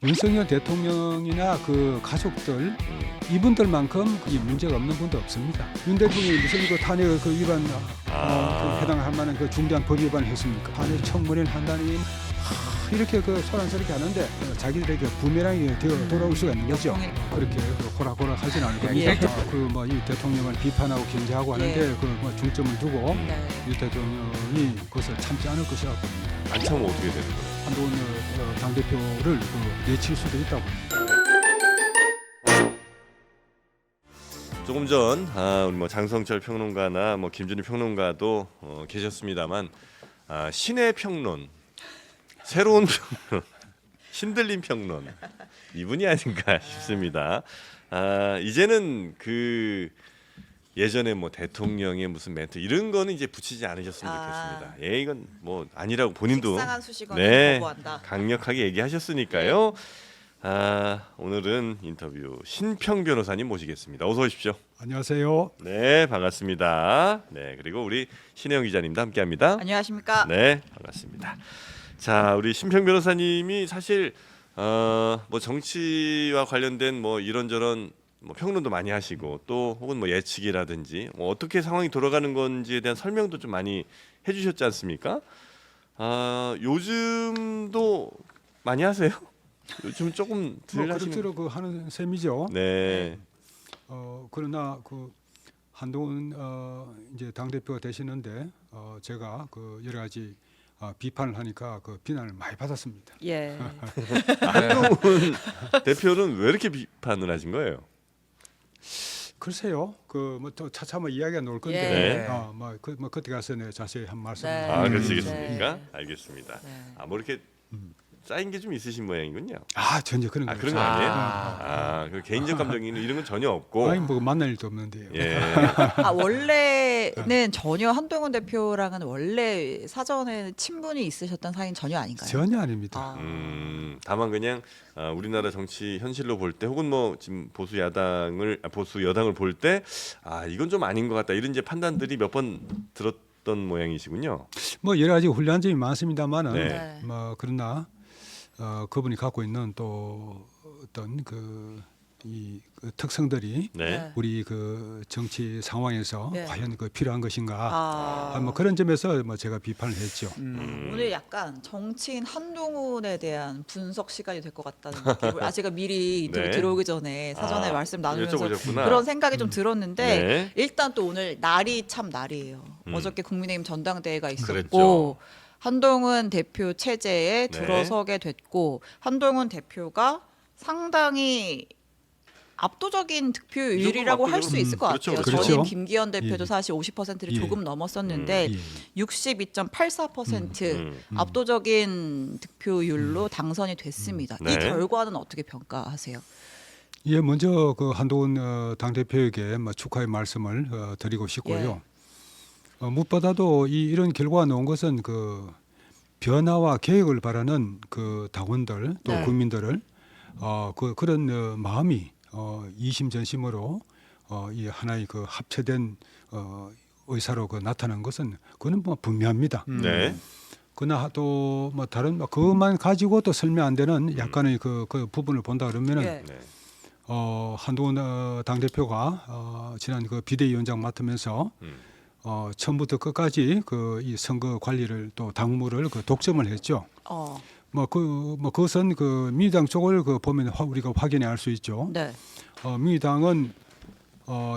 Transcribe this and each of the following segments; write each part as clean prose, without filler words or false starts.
윤석열 대통령이나 그 가족들 이분들만큼 이 문제가 없는 분도 없습니다. 윤 대통령이 무슨 그 탄핵 그 위반 그 해당할 만한 그 중대한 법 위반을 했습니까? 탄핵 청문회를 한다니 이렇게 그 소란스럽게 하는데 자기들에게 부메랑이 되어 돌아올 수가 있는 거죠. 그렇게 그 호락호락 하진 않을 겁니다. 그 뭐 이 대통령을 비판하고 견제하고 하는데 그 뭐 중점을 두고 이 대통령이 그것을 참지 않을 것이라고 봅니다. 안 참으면 어떻게 되는 거예요? 한동훈 당대표를 내칠 수도 있다고. 조금 전 우리 뭐 장성철 평론가나 뭐 김준일 평론가도 계셨습니다만 신의 평론, 새로운 평론, 신들린 평론 이분이 아닌가 싶습니다. 이제는 그 예전에 뭐 대통령의 무슨 멘트 이런 거는 이제 붙이지 않으셨으면 좋겠습니다. 예, 이건 뭐 아니라고 본인도 식상한 수식어는 거부한다. 강력하게 얘기하셨으니까요. 오늘은 인터뷰 신평 변호사님 모시겠습니다. 어서 오십시오. 안녕하세요. 네, 반갑습니다. 네, 그리고 우리 신혜영 기자님도 함께합니다. 안녕하십니까? 네, 반갑습니다. 자, 우리 신평 변호사님이 사실 뭐 정치와 관련된 뭐 이런저런 뭐 평론도 많이 하시고 또 혹은 뭐 예측이라든지 뭐 어떻게 상황이 돌아가는 건지에 대한 설명도 좀 많이 해주셨지 않습니까? 요즘도 많이 하세요? 요즘 조금 덜 하시는. 그럭저럭 그 하는 셈이죠. 네. 그러나 그 한동훈 이제 당 대표가 되시는데 제가 그 여러 가지 비판을 하니까 그 비난을 많이 받았습니다. 예. 한동훈 대표는 왜 이렇게 비판을 하신 거예요? 글쎄요, 그 뭐 또 차차 뭐 이야기가 나올 건데, 네. 뭐 그때 가서 내 자세히 한 말씀. 네. 그러시겠습니까? 네. 알겠습니다. 네. 뭐 이렇게 쌓인 게 좀 있으신 모양이군요. 전혀 그런 거 그런 거 아니에요? 그 개인적 감정이 이런 건 전혀 없고. 아니 뭐 만날 일도 없는데요. 예. 원래는 전혀 한동훈 대표랑은 원래 사전에 친분이 있으셨던 사이는 전혀 아닌가요? 전혀 아닙니다. 다만 그냥 우리나라 정치 현실로 볼 때 혹은 뭐 지금 보수 여당을 볼 때 이건 좀 아닌 것 같다 이런 이제 판단들이 몇 번 들었던 모양이시군요. 뭐 여러 가지 훌륭한 점이 많습니다만은 네. 뭐 그러나 그분이 갖고 있는 또 어떤 이 특성들이 네. 우리 그 정치 상황에서 네. 과연 그 필요한 것인가? 뭐 그런 점에서 뭐 제가 비판을 했죠. 오늘 약간 정치인 한동훈에 대한 분석 시간이 될 것 같다는 느낌을 제가 미리 인터뷰 네. 들어오기 전에 사전에 말씀 나누면서 여쭤보셨구나. 그런 생각이 좀 들었는데 네. 일단 또 오늘 날이 참 날이에요. 어저께 국민의힘 전당대회가 있었고 그랬죠. 한동훈 대표 체제에 네. 들어서게 됐고 한동훈 대표가 상당히 압도적인 득표율이라고 할 수 있을 것 그렇죠, 같아요. 그렇죠. 전임 김기현 대표도 예. 사실 50%를 예. 조금 넘었었는데 예. 62.84% 압도적인 득표율로 당선이 됐습니다. 네. 이 결과는 어떻게 평가하세요? 예, 먼저 그 한동훈 당 대표에게 뭐 축하의 말씀을 드리고 싶고요. 무엇보다도 이런 결과가 나온 것은 그 변화와 개혁을 바라는 그 당원들 또 네. 국민들을 그런 마음이 이심전심으로 이 하나의 그 합체된 의사로 그 나타난 것은 그는 뭐 분명합니다. 네. 그러나 또 뭐 다른 그것만 가지고 또 설명 안 되는 약간의 그 부분을 본다 그러면은 예. 네. 한동훈 당 대표가 지난 그 비대위원장 맡으면서 처음부터 끝까지 이 선거 관리를 또 당무를 독점을 했죠. 그것은 그 민주당 쪽을 보면 우리가 확인해 알 수 있죠. 네. 민주당은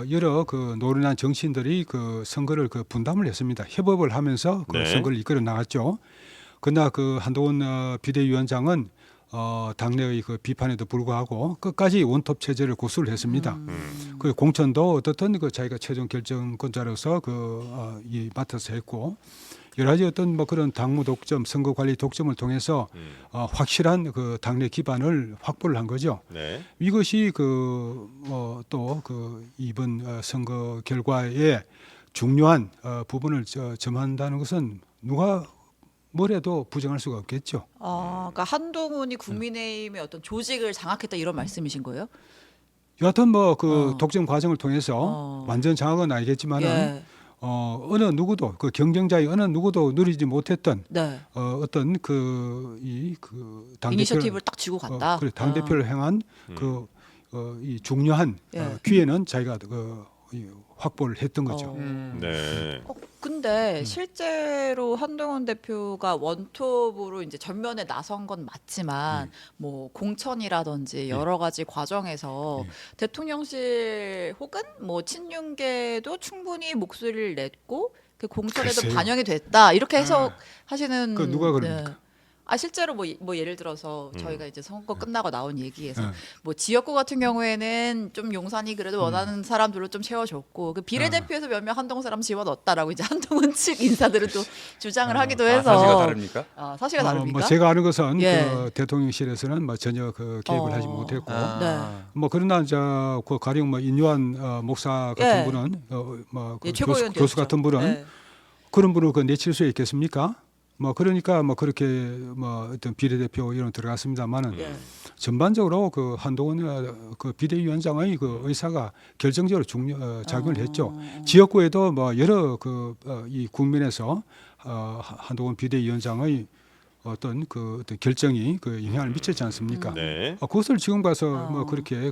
여러 그 노련한 정치인들이 그 선거를 분담을 했습니다. 협업을 하면서 그 네. 선거를 이끌어 나갔죠. 그러나 그 한동훈 비대위원장은 당내의 그 비판에도 불구하고 끝까지 원톱 체제를 고수를 했습니다. 그 공천도 어떻든 자기가 최종 결정권자로서 이 맡아서 했고 여러 가지 어떤 뭐 그런 당무 독점, 선거 관리 독점을 통해서 확실한 그 당내 기반을 확보를 한 거죠. 네. 이것이 또 이번 선거 결과에 중요한 부분을 점한다는 것은 누가 뭐래도 부정할 수가 없겠죠. 그러니까 한동훈이 국민의힘의 어떤 조직을 장악했다 이런 말씀이신 거예요? 여하튼 독점 과정을 통해서 완전 장악은 아니겠지만은 어느 누구도 그 경쟁자의 어느 누구도 누리지 못했던 네. 어떤 그당 이니셔티브를 딱 쥐고 갔다. 그래 당 대표를 향한 이 중요한 예. 기회는 자기가 확보를 했던 거죠. 네. 근데 실제로 한동훈 대표가 원톱으로 이제 전면에 나선 건 맞지만 뭐 공천이라든지 여러 가지 과정에서 대통령실 혹은 뭐 친윤계도 충분히 목소리를 냈고 그 공천에도 글쎄요. 반영이 됐다 이렇게 해석하시는. 그 누가 그럽니까? 아 실제로 뭐 예를 들어서 저희가 이제 선거 끝나고 나온 얘기에서 네. 뭐 지역구 같은 경우에는 좀 용산이 그래도 원하는 사람들로 좀 채워줬고 그 비례대표에서 몇 명 한동훈 사람 집어넣었다라고 이제 한동훈 측 인사들은 또 주장을 하기도 해서 사실과 다릅니까? 사실과 다릅니까? 뭐 제가 아는 것은 예. 그 대통령실에서는 뭐 전혀 그 개입을 하지 못했고 네. 뭐 그러나 그 가령 뭐 인유한 목사 같은 예. 분은 뭐그 예, 최고위원 교수 되었죠. 같은 분은 네. 그런 분을 그 내칠 수 있겠습니까? 뭐 그러니까 뭐 그렇게 뭐 어떤 비례대표 이런 들어갔습니다만은 예. 전반적으로 그 한동훈 그 비대위원장의 그 의사가 결정적으로 작용을 했죠. 지역구에도 뭐 여러 이 국민에서 한동훈 비대위원장의 어떤 결정이 그 영향을 미쳤지 않습니까? 네. 그것을 지금 가서 뭐 그렇게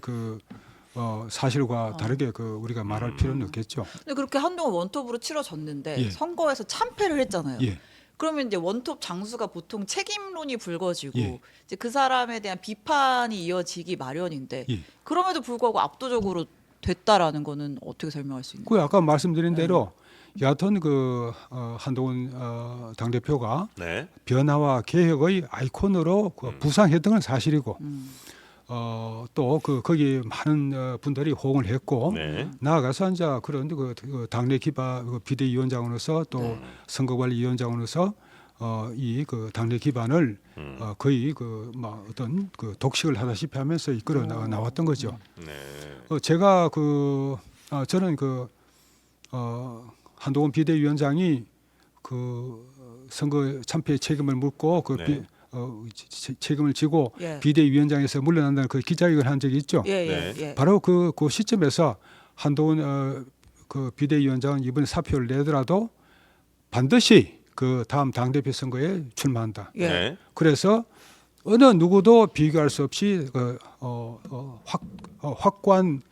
사실과 다르게 우리가 말할 필요는 없겠죠. 근데 그렇게 한동훈 원톱으로 치러졌는데 예. 선거에서 참패를 했잖아요. 예. 그러면 이제 원톱 장수가 보통 책임론이 불거지고 예. 이제 그 사람에 대한 비판이 이어지기 마련인데 예. 그럼에도 불구하고 압도적으로 됐다라는 거는 어떻게 설명할 수 있나요? 그 아까 말씀드린 대로 여하튼 한동훈 당대표가 네. 변화와 개혁의 아이콘으로 부상했던 건 사실이고 또 거기 많은 분들이 호응을 했고 네. 나아가서 이제 그런 당내 기반 비대위원장으로서 또 선거관리위원장으로서 이 당내 기반을 거의 어떤 독식을 하다시피 하면서 이끌어 나왔던 거죠. 네. 제가 저는 한동훈 비대위원장이 선거 참패의 책임을 묻고 네. 책임을 지고 예. 비대위원장에서 물러난다는 그 기자회견을 한 적이 있죠. 예, 네. 예. 바로 그 시점에서 한동훈 비대위원장은 이번에 사표를 내더라도 반드시 그 다음 당대표 선거에 출마한다. 예. 네. 그래서 어느 누구도 비교할 수 없이 확고한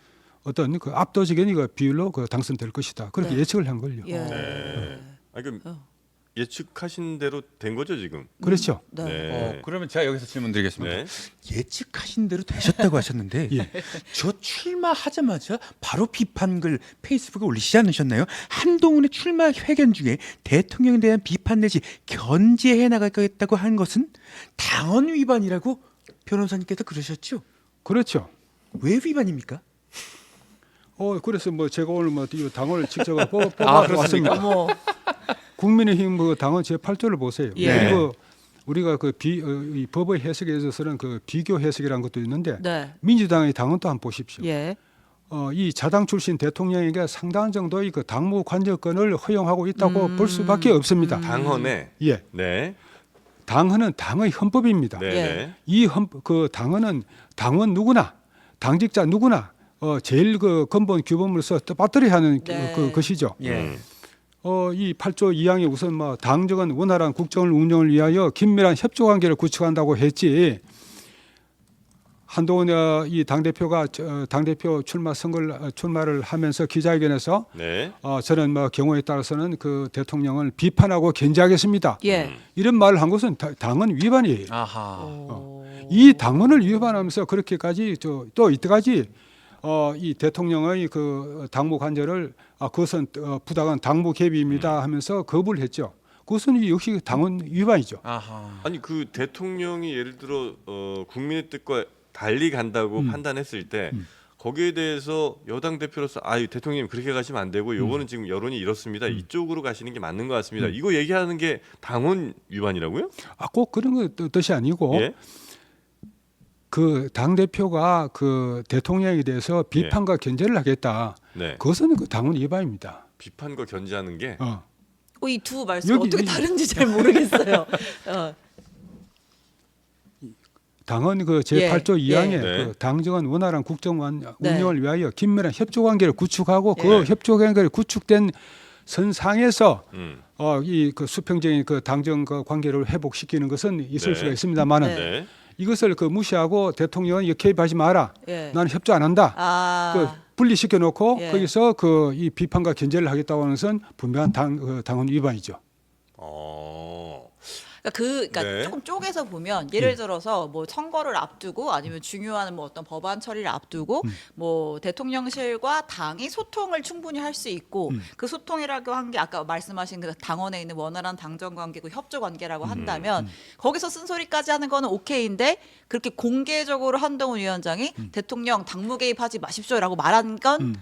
어떤 압도적인 비율로 당선될 것이다. 그렇게 네. 예측을 한 걸요. 예. 네. 그럼 예측하신 대로 된 거죠 지금? 그렇죠. 네. 네. 그러면 제가 여기서 질문 드리겠습니다. 네. 예측하신 대로 되셨다고 하셨는데 예. 저 출마하자마자 바로 비판글 페이스북에 올리시지 않으셨나요? 한동훈의 출마 회견 중에 대통령에 대한 비판 내지 견제해 나가겠다고 한 것은 당헌 위반이라고 변호사님께서 그러셨죠? 그렇죠. 왜 위반입니까? 그래서 뭐 제가 오늘 이 당을 직접 뽑아 그렇습니까? 왔습니다. 어머. 국민의힘 당원 제8조를 보세요. 예. 그리고 우리가 이 법의 해석에 있어서는 비교 해석이라는 것도 있는데 네. 민주당의 당원도 한번 보십시오. 예. 이 자당 출신 대통령에게 상당한 정도의 당무 관여권을 허용하고 있다고 볼 수밖에 없습니다. 당헌에. 예, 네. 당헌은 당의 헌법입니다. 네. 예. 네. 이 당헌은 당원 누구나 당직자 누구나 제일 근본 규범으로서 빠뜨려야 하는 네. 것이죠. 예. 이 8조 2항에 우선 당정은 원활한 국정을 운영을 위하여 긴밀한 협조 관계를 구축한다고 했지. 한동훈 이 당대표가 당대표 출마를 하면서 기자회견에서 네. 저는 경우에 따라서는 대통령을 비판하고 견제하겠습니다. 예. 이런 말을 한 것은 당헌 위반이에요. 아하. 이 당헌을 위반하면서 그렇게까지 또 이때까지 이 대통령의 당무 관절을 그것은 부당한 당무 개입입니다 하면서 거부를 했죠. 그것은 역시 당헌 위반이죠. 아하. 아니 그 대통령이 예를 들어 국민의 뜻과 달리 간다고 판단했을 때 거기에 대해서 여당 대표로서 대통령님 그렇게 가시면 안 되고 요거는 지금 여론이 이렇습니다. 이쪽으로 가시는 게 맞는 것 같습니다. 이거 얘기하는 게 당헌 위반이라고요? 꼭 그런 뜻이 아니고 예. 당 대표가 대통령에 대해서 비판과 견제를 하겠다. 네. 그것은 당헌 위반입니다. 비판과 견제하는 게 이 두 말씀 여기- 어떻게 다른지 잘 모르겠어요. 당헌 제8조 2항에 네. 당정은 원활한 국정 네. 운영을 위하여 긴밀한 협조 관계를 구축하고 예. 협조 관계를 구축된 선상에서 음. 이 그 수평적인 그 당정 그 관계를 회복시키는 것은 있을 네. 수가 있습니다만은 네. 이것을 그 무시하고 대통령은 개입하지 마라. 예. 나는 협조 안 한다. 그 아. 분리시켜 놓고 예. 거기서 그 이 비판과 견제를 하겠다고 하는 것은 분명한 당헌 위반이죠. 그러니까 네. 조금 쪼개서 보면 예를 들어서 뭐 선거를 앞두고 아니면 중요한 뭐 어떤 법안 처리를 앞두고 뭐 대통령실과 당이 소통을 충분히 할 수 있고 그 소통이라고 한 게 아까 말씀하신 그 당원에 있는 원활한 당정 관계고 협조 관계라고 한다면 거기서 쓴소리까지 하는 거는 오케이인데 그렇게 공개적으로 한동훈 위원장이 대통령 당무 개입하지 마십시오라고 말한 건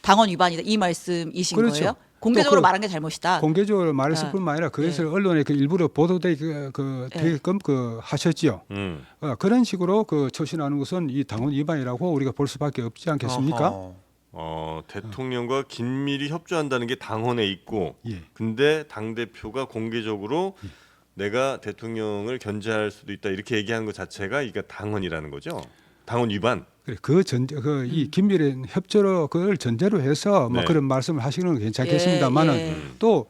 당원 위반이다 이 말씀이신 그렇죠. 거예요? 공개적으로 그 말한 게 잘못이다. 공개적으로 말했을 아. 뿐만 아니라 그것을 언론에 그 일부러 보도되게끔 그 하셨지요. 그런 식으로 그 처신하는 것은 이 당헌 위반이라고 우리가 볼 수밖에 없지 않겠습니까? 대통령과 긴밀히 협조한다는 게 당헌에 있고, 예. 근데 당 대표가 공개적으로 내가 대통령을 견제할 수도 있다 이렇게 얘기하는 것 자체가 이게 당헌이라는 거죠. 당헌 위반. 그래, 이 긴밀한 협조로 그걸 전제로 해서 뭐 네. 그런 말씀을 하시는 건 괜찮겠습니다만은 예, 예. 또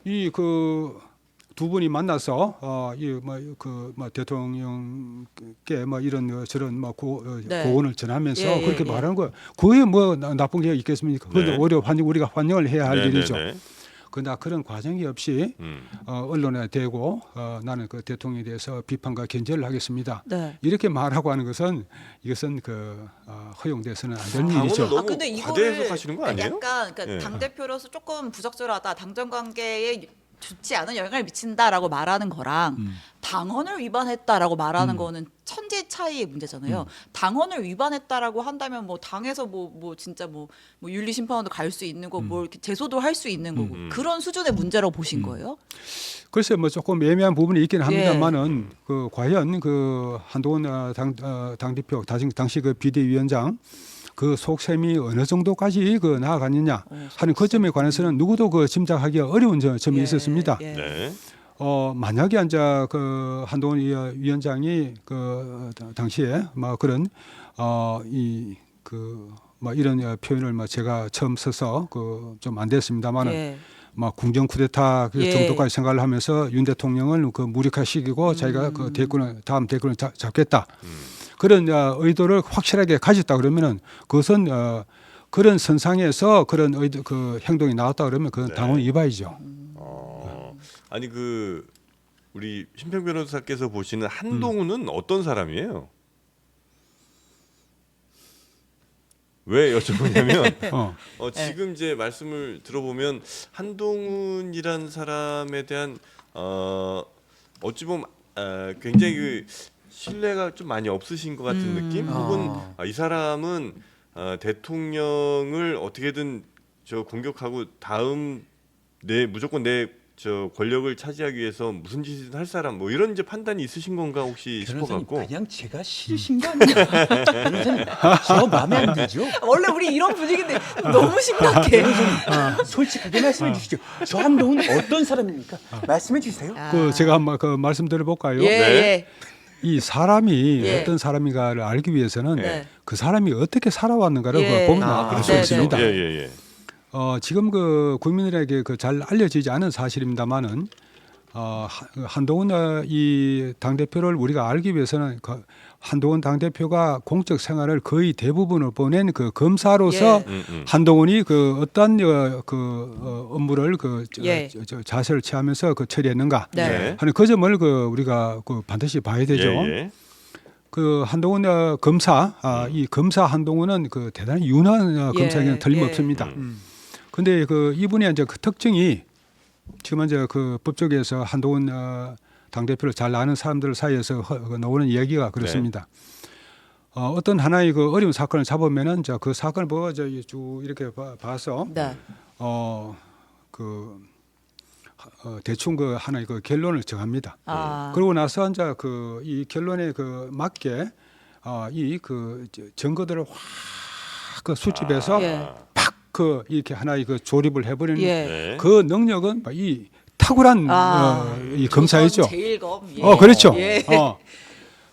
이 그 두 분이 만나서 대통령께 뭐 이런 저런 뭐 네. 고언을 전하면서 예, 예, 그렇게 예. 말하는 거 그게 뭐 나쁜 게 있겠습니까? 그런데 네. 오히려 우리가 환영을 해야 할 네, 일이죠. 네, 네. 그러나 그런 과정이 없이 언론에 대고 나는 그 대통령에 대해서 비판과 견제를 하겠습니다. 네. 이렇게 말하고 하는 것은 이것은 허용돼서는 안 되는 당원은 일이죠. 너무 근데 과대 이거를 해석하시는 거 아니에요? 약간 예. 당 대표로서 조금 부적절하다, 당정 관계에 좋지 않은 영향을 미친다라고 말하는 거랑 당헌을 위반했다라고 말하는 거는 천지 차이의 문제잖아요. 당헌을 위반했다라고 한다면 뭐 당에서 뭐 진짜 뭐 윤리 심판원도 갈 수 있는 거고 뭐 이렇게 제소도 할 수 있는 거고 그런 수준의 문제라고 보신 거예요? 글쎄 뭐 조금 애매한 부분이 있긴 합니다만은 그 과연 그 한동훈 당 대표 당시 그 비대위원장 그 속셈이 어느 정도까지 그 나아갔느냐 하는 그 점에 관해서는 누구도 그 짐작하기 어려운 점이 예, 있었습니다. 예. 네. 만약에 이제 그 한동훈 위원장이 그 당시에 뭐 그런 뭐 이런 표현을 뭐 제가 처음 써서 그 좀 안 됐습니다만은 예. 막 궁정 쿠데타 그 예. 정도까지 생각을 하면서 윤 대통령을 그 무력화시키고 자기가 그 다음 대권을 잡겠다 그런 의도를 확실하게 가졌다 그러면은 그것은 그런 선상에서 그런 그 행동이 나왔다 그러면 그건 네. 당원 위반이죠. 아니 그 우리 심평 변호사께서 보시는 한동훈은 어떤 사람이에요? 왜 여쭤보냐면 지금 이제 말씀을 들어보면 한동훈이란 사람에 대한 어찌 보면 굉장히 그 신뢰가 좀 많이 없으신 것 같은 느낌? 혹은 이 사람은 대통령을 어떻게든 공격하고 다음 무조건 내 권력을 차지하기 위해서 무슨 짓을 할 사람 뭐 이런 이제 판단이 있으신 건가 혹시 변호사님 싶어갖고. 그냥 제가 싫으신 거 아니에요? 변호사님 저 마음에 안 들죠? 원래 우리 이런 분위기인데 너무 심각해. 솔직하게 말씀해 주시죠. 저 한동훈 어떤 사람입니까? 말씀해 주세요. 그 제가 한번 그 말씀드려볼까요? 예, 네. 예. 이 사람이 예. 어떤 사람인가를 알기 위해서는 네. 그 사람이 어떻게 살아왔는가를 예. 보면 아, 알 수 네, 있습니다. 네. 예. 지금 그 국민들에게 그 잘 알려지지 않은 사실입니다만은 한동훈 이 당 대표를 우리가 알기 위해서는 한동훈 당 대표가 공적 생활을 거의 대부분을 보낸 그 검사로서 예. 한동훈이 그 어떤 업무를 예. 자세를 취하면서 처리했는가 네. 하는 그 점을 우리가 반드시 봐야 되죠. 예. 그 한동훈 검사 이 검사 한동훈은 그 대단히 유능한 검사에게는 틀림없습니다. 근데 이분의 이제 그 특징이 지금 이제 그 법조계에서 한동훈 당 대표를 잘 아는 사람들 사이에서 나오는 얘기가 그렇습니다. 어떤 하나의 그 어려운 사건을 잡으면은 그 사건을 보고 쭉 이렇게 봐서 네. 대충 그 하나의 그 결론을 정합니다. 아. 그러고 나서 이제 이 결론에 맞게 이 증거들을 확 수집해서 예. 이렇게 하나의 조립을 해버리는 예. 네. 그 능력은 이 탁월한 이 검사이죠. 제일검. 예. 그렇죠. 예.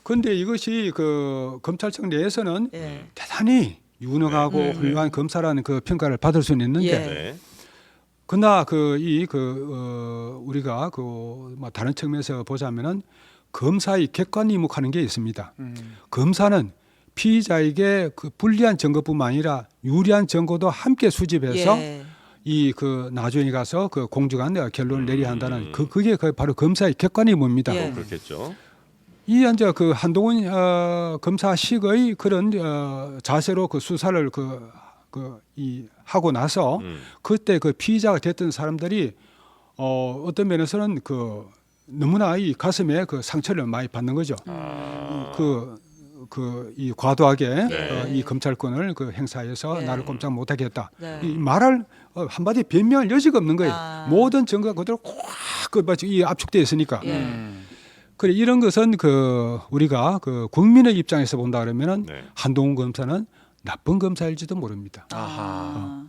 그런데 이것이 그 검찰청 내에서는 예. 대단히 유능하고 훌륭한 검사라는 그 평가를 받을 수는 있는데 예. 네. 그러나 우리가 뭐 다른 측면에서 보자면은 검사의 객관 이목하는 게 있습니다. 검사는 피의자에게 그 불리한 증거뿐만 아니라 유리한 증거도 함께 수집해서 예. 나중에 가서 그 공정한 결론을 내려야 한다는 그게 바로 검사의 객관 이목입니다. 예. 그렇겠죠. 이 이제 그 한동훈 검사식의 그런 자세로 그 수사를 하고 나서 그때 그 피의자가 됐던 사람들이 어떤 면에서는 너무나 이 가슴에 그 상처를 많이 받는 거죠. 이 과도하게 네. 이 검찰권을 행사해서 네. 나를 꼼짝 못하게 했다. 네. 이 말할 한마디 변명할 여지가 없는 거예요. 아. 모든 증거가 그대로 이 압축되어 있으니까. 예. 그래 이런 것은 우리가 국민의 입장에서 본다 그러면은 네. 한동훈 검사는 나쁜 검사일지도 모릅니다. 아.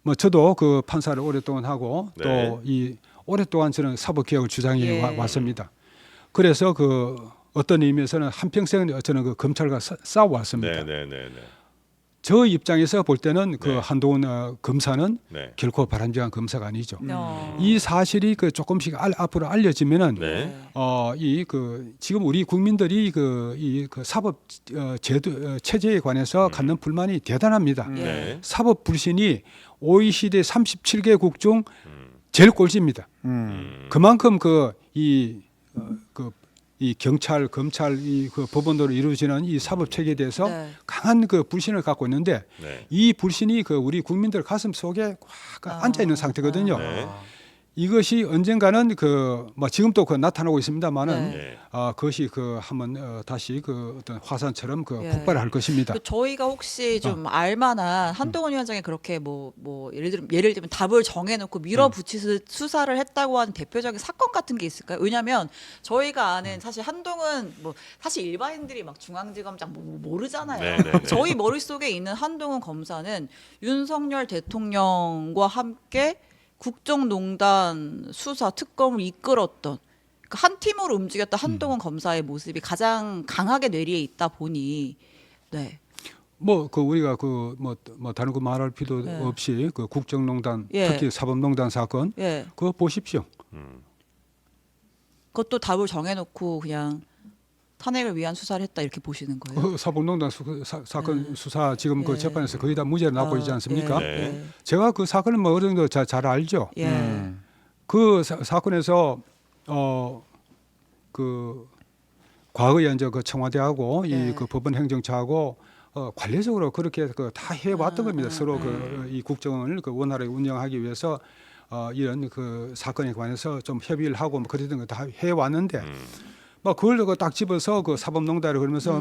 뭐 저도 그 판사를 오랫동안 하고 네. 또 이 오랫동안 저는 사법개혁을 주장해 예. 왔습니다. 그래서 어떤 의미에서는 한평생 저는 그 검찰과 싸워왔습니다. 네네네. 저 입장에서 볼 때는 네. 한동훈 검사는 네. 결코 바람직한 검사가 아니죠. 어. 이 사실이 조금씩 앞으로 알려지면은 네. 지금 우리 국민들이 사법 제도 체제에 관해서 갖는 불만이 대단합니다. 예. 네. 사법 불신이 OECD 37개국 중 제일 꼴찌입니다. 그만큼 이 경찰, 검찰, 법원으로 이루어지는 이 사법 체계에 대해서 네. 강한 불신을 갖고 있는데 네. 이 불신이 우리 국민들 가슴 속에 꽉 앉아 있는 상태거든요. 네. 이것이 언젠가는 지금도 나타나고 있습니다만은 네. 그것이 한번 다시 어떤 화산처럼 예. 폭발할 것입니다. 저희가 혹시 좀 알만한 한동훈 위원장이 그렇게 예를 들면 답을 정해놓고 밀어붙이듯 수사를 했다고 하는 대표적인 사건 같은 게 있을까요? 왜냐하면 저희가 아는 사실 한동훈 사실 일반인들이 막 중앙지검장 모르잖아요. 네네네. 저희 머릿속에 있는 한동훈 검사는 윤석열 대통령과 함께 국정농단 수사 특검을 이끌었던 한 팀으로 움직였던 한동훈 검사의 모습이 가장 강하게 뇌리에 있다 보니 네. 우리가 다른 거 말할 필요 네. 없이 국정농단 예. 특히 사법농단 사건 예. 그거 보십시오. 그것도 답을 정해놓고 그냥 탄핵을 위한 수사를 했다 이렇게 보시는 거예요. 사법농단 사건 수사 지금 예. 재판에서 거의 다 무죄로 나오고 있지 않습니까? 예. 네. 제가 사건을 어느 정도 잘 알죠. 예. 사건에서 과거에 이제 청와대하고 네. 이 법원 행정처하고 관례적으로 그렇게 다 해왔던 겁니다. 서로 이 국정을 원활하게 운영하기 위해서 이런 사건에 관해서 좀 협의를 하고 그랬던 거 다 해왔는데. 그걸 딱 집어서 사법농단을 그러면서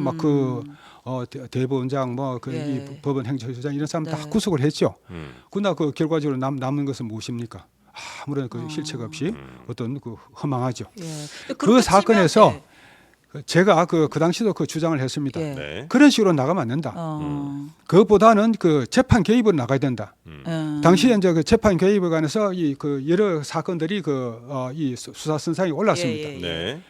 대법원장 예. 이 법원 행정처장 이런 사람 다 네. 구속을 했죠. 그러나 결과적으로 남는 것은 무엇입니까? 아무런 실책 없이 어떤 허망하죠. 예. 근데 그 그렇게 사건에서 치면, 제가 그 당시도 주장을 했습니다. 예. 네. 그런 식으로 나가면 안 된다. 그것보다는 재판 개입으로 나가야 된다. 당시에 이제 재판 개입에 관해서 여러 사건들이 이 수사 선상에 올랐습니다. 예. 네.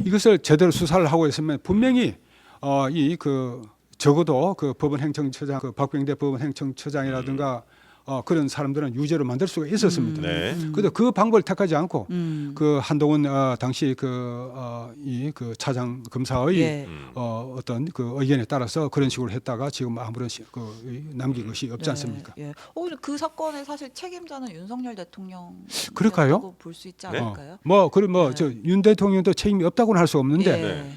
이것을 제대로 수사를 하고 있으면 분명히 적어도 법원 행정처장 박병대 법원 행정처장이라든가 그런 사람들은 유죄로 만들 수가 있었습니다. 네. 그런데 그 방법을 택하지 않고 한동훈 당시 차장 검사의 예. 어떤 의견에 따라서 그런 식으로 했다가 지금 아무런 남긴 것이 없지 네. 않습니까? 예. 근데 그 사건의 사실 책임자는 윤석열 대통령. 그럴까요? 볼 수 있지 네? 않을까요? 그럼 윤 대통령도 책임이 없다고는 할 수 없는데 예. 네.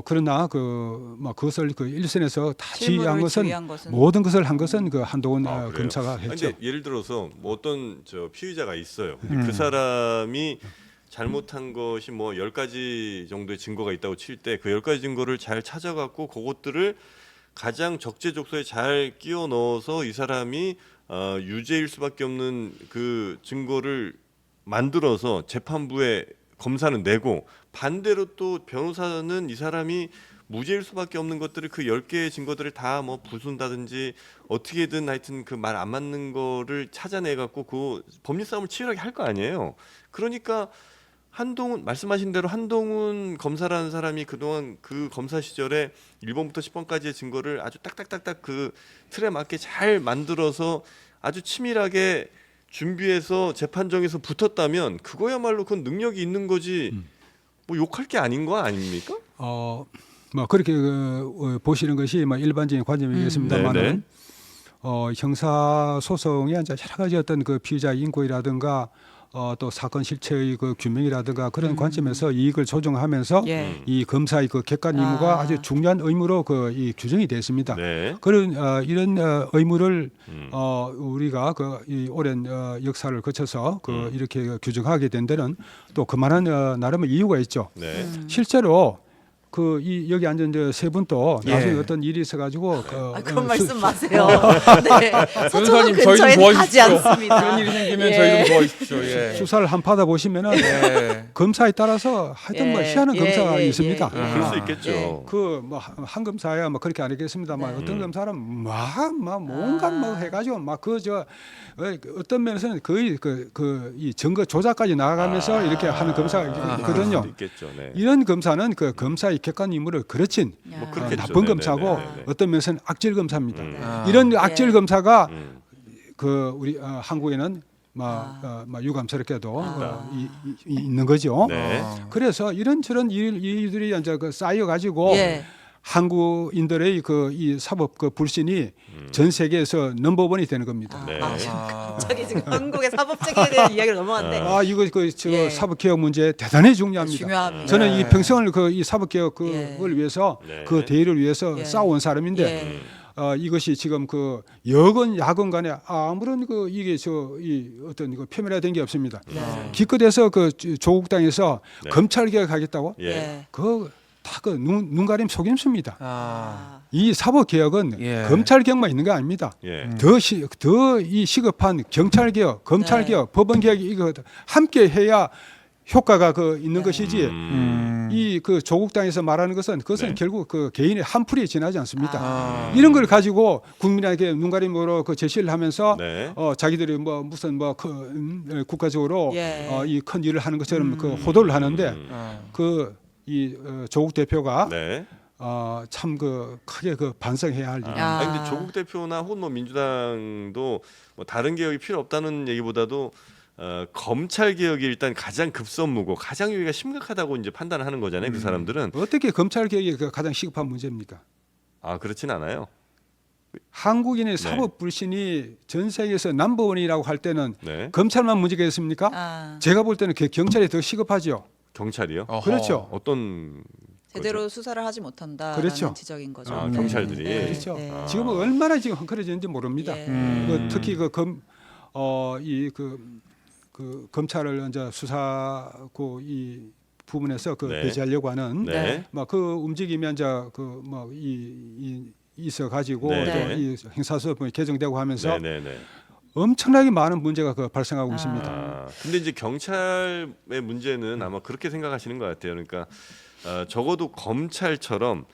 그러나 그것을 일선에서 다 실무를 지휘한 것은 모든 것을 한 것은 한동훈 그래요? 검사가 했죠. 근데 예를 들어서 어떤 피의자가 있어요. 근데 그 사람이 잘못한 것이 10가지 정도의 증거가 있다고 칠 때 그 10가지 증거를 잘 찾아갖고 그것들을 가장 적재적소에 잘 끼워 넣어서 이 사람이 유죄일 수밖에 없는 그 증거를 만들어서 재판부에 검사는 내고 반대로 또 변호사는 이 사람이 무죄일 수밖에 없는 것들을 그 10개의 증거들을 다 부순다든지 어떻게든 하여튼 그 말 안 맞는 거를 찾아내 갖고 그 법리 싸움을 치열하게 할 거 아니에요. 그러니까 한동훈 말씀하신 대로 한동훈 검사라는 사람이 그동안 그 검사 시절에 1번부터 10번까지의 증거를 아주 딱딱딱딱 그 틀에 맞게 잘 만들어서 아주 치밀하게 준비해서 재판정에서 붙었다면 그거야말로 그건 능력이 있는 거지 뭐 욕할 게 아닌 거 아닙니까? 뭐 그렇게 보시는 것이 뭐 일반적인 관점이겠습니다만은 네네. 형사 소송에 이제 여러 가지 어떤 그 피의자 인권이라든가 또 사건 실체의 그 규명이라든가 그런 관점에서 이익을 조정하면서 예. 이 검사의 그 객관 의무가 아. 아주 중요한 의무로 그 이 규정이 됐습니다. 네. 그런 이런 의무를 우리가 그 이 오랜 역사를 거쳐서 그 이렇게 규정하게 된 데는 또 그만한 나름의 이유가 있죠. 네. 실제로 그 이 여기 앉은 세 분도 예. 나중에 어떤 일이 있어가지고 그런 말씀 마세요. 네. 서초동 변호사님, 저희 좀 근처에 가지 도와주십시오. 않습니다. 그런 일이 생기면 예. 저희 좀 도와주십시오. 예. 수사를 한 파다 보시면은 예. 검사에 따라서 하여튼 뭐 예, 희한한 예, 검사가 예, 있습니다. 예, 예. 그럴 수 있겠죠. 그 뭐 한 검사야 뭐 그렇게 안 했겠습니다만 어떤 검사는 막 뭔가 뭐 해가지고 막 그 저 어떤 면에서는 거의 그 이 증거 조작까지 나아가면서 이렇게 하는 검사가 그럴 있거든요. 수도 있겠죠. 네. 이런 검사는 그 검사의 객관 임무를 그르친 뭐 그렇겠죠. 나쁜 네네네네. 검사고 네네. 어떤 면에서는 악질 검사입니다. 아. 이런 악질 예. 검사가 음. 그 우리 한국에는 막 유감스럽게도 있는 거죠. 네. 그래서 이런저런 일들이 이제 그 쌓여 가지고 예. 한국인들의 그 이 사법 그 불신이 전 세계에서 넘버원이 되는 겁니다. 네. 갑자기 지금 한국의 사법체계에 대한 이야기를 넘어갔는데 이거 저 예. 사법 개혁 문제 대단히 중요합니다. 중요합니다. 저는 이 네. 평생을 그 이 사법 개혁 예. 그걸 위해서 네. 그 대의를 위해서 예. 싸워온 사람인데 예. 이것이 지금 그 여건 야건 간에 아무런 그 이게 저 이 어떤 이거 표면화된 게 없습니다. 네. 기껏해서 그 조국 당에서 네. 검찰 개혁하겠다고 예. 예. 그 다 그 눈 가림 속임수입니다. 아. 이 사법 개혁은 예. 검찰 개혁만 있는 게 아닙니다. 예. 더 이 시급한 경찰 개혁, 검찰 네. 개혁, 법원 개혁이 이거 함께 해야 효과가 그 있는 것이지. 이 그 조국 당에서 말하는 것은 그것은 네. 결국 그 개인의 한풀이에 지나지 않습니다. 아. 이런 걸 가지고 국민에게 눈가림으로 그 제시를 하면서 네. 자기들이 뭐 무슨 뭐 국가적으로 예. 이 큰 일을 하는 것처럼 그 호도를 하는데 아. 그 이 조국 대표가 네. 참 그 크게 그 반성해야 할 일. 아. 아니 근데 조국 대표나 혹은 뭐 민주당도 뭐 다른 개혁이 필요 없다는 얘기보다도 검찰 개혁이 일단 가장 급선무고 가장 위기가 심각하다고 이제 판단하는 거잖아요. 그 사람들은 어떻게 검찰 개혁이 그 가장 시급한 문제입니까? 그렇진 않아요. 한국인의 사법 불신이 전 세계에서 넘버원이라고 할 때는 네. 검찰만 문제가 있습니까? 아. 제가 볼 때는 경찰이 더 시급하죠. 경찰이요? 어허. 그렇죠. 어떤 제대로 수사를 하지 못한다라는 그렇죠. 지적인 거죠. 경찰들이 그렇죠. 네. 지금은 얼마나 지금 헝클어지는지 모릅니다. 예. 특히 그 검찰을 이제 수사고 이 부분에서 그 네. 배제하려고 하는 네. 막 그 움직임이 이제 그뭐이 있어 가지고 네. 또 이 형사소송이 개정되고 하면서 네네네. 엄청나게 많은 문제가 그 발생하고 있습니다. 근데 이제 경찰의 문제는 아마 그렇게 생각하시는 것 같아요. 그러니까 적어도 검찰처럼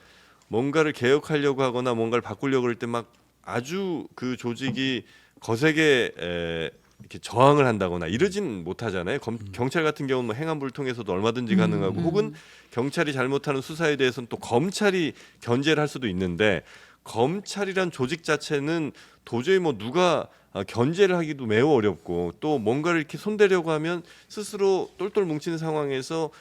뭔가를 개혁하려고 하거나 뭔가를 바꾸려고 할 때 막 아주 그 조직이 거세게 이렇게 저항을 한다거나 이러진 못하잖아요. 경찰 같은 경우는 뭐 행안부를 통해서도 얼마든지 가능하고 혹은 경찰이 잘못하는 수사에 대해서는 또 검찰이 견제를 할 수도 있는데 검찰이란 조직 자체는 도저히 뭐 누가 견제를 하기도 매우 어렵고 또 뭔가를 이렇게 손대려고 하면 스스로 똘똘 뭉치는 상황에서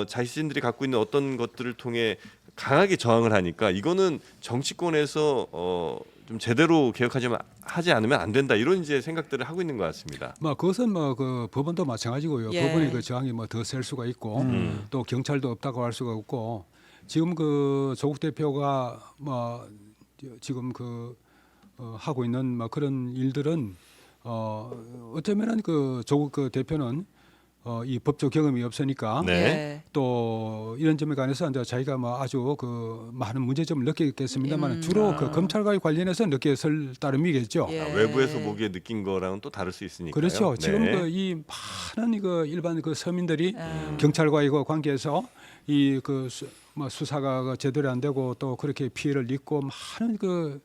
자신들이 갖고 있는 어떤 것들을 통해 강하게 저항을 하니까 이거는 정치권에서 좀 제대로 하지 않으면 안 된다 이런 이제 생각들을 하고 있는 것 같습니다. 뭐 그것은 뭐 그 법원도 마찬가지고요. 예. 법원의 그 저항이 뭐 더 셀 수가 있고 또 경찰도 없다고 할 수가 없고 지금 그 조국 대표가 뭐 지금 그 하고 있는 뭐 그런 일들은 어쩌면은 그 조국 그 대표는 이 법적 경험이 없으니까 네. 예. 또 이런 점에 관해서 이제 자기가 뭐 아주 그 많은 문제점을 느끼겠습니다만 주로 그 검찰과의 관련해서 느꼈을 따름이겠죠. 예. 외부에서 보기에 느낀 거랑은 또 다를 수 있으니까요. 그렇죠. 지금 네. 그 이 많은 그 일반 그 서민들이 음. 경찰과의 그 관계에서 이 그 뭐 수사가 그 제대로 안 되고 또 그렇게 피해를 입고 많은 그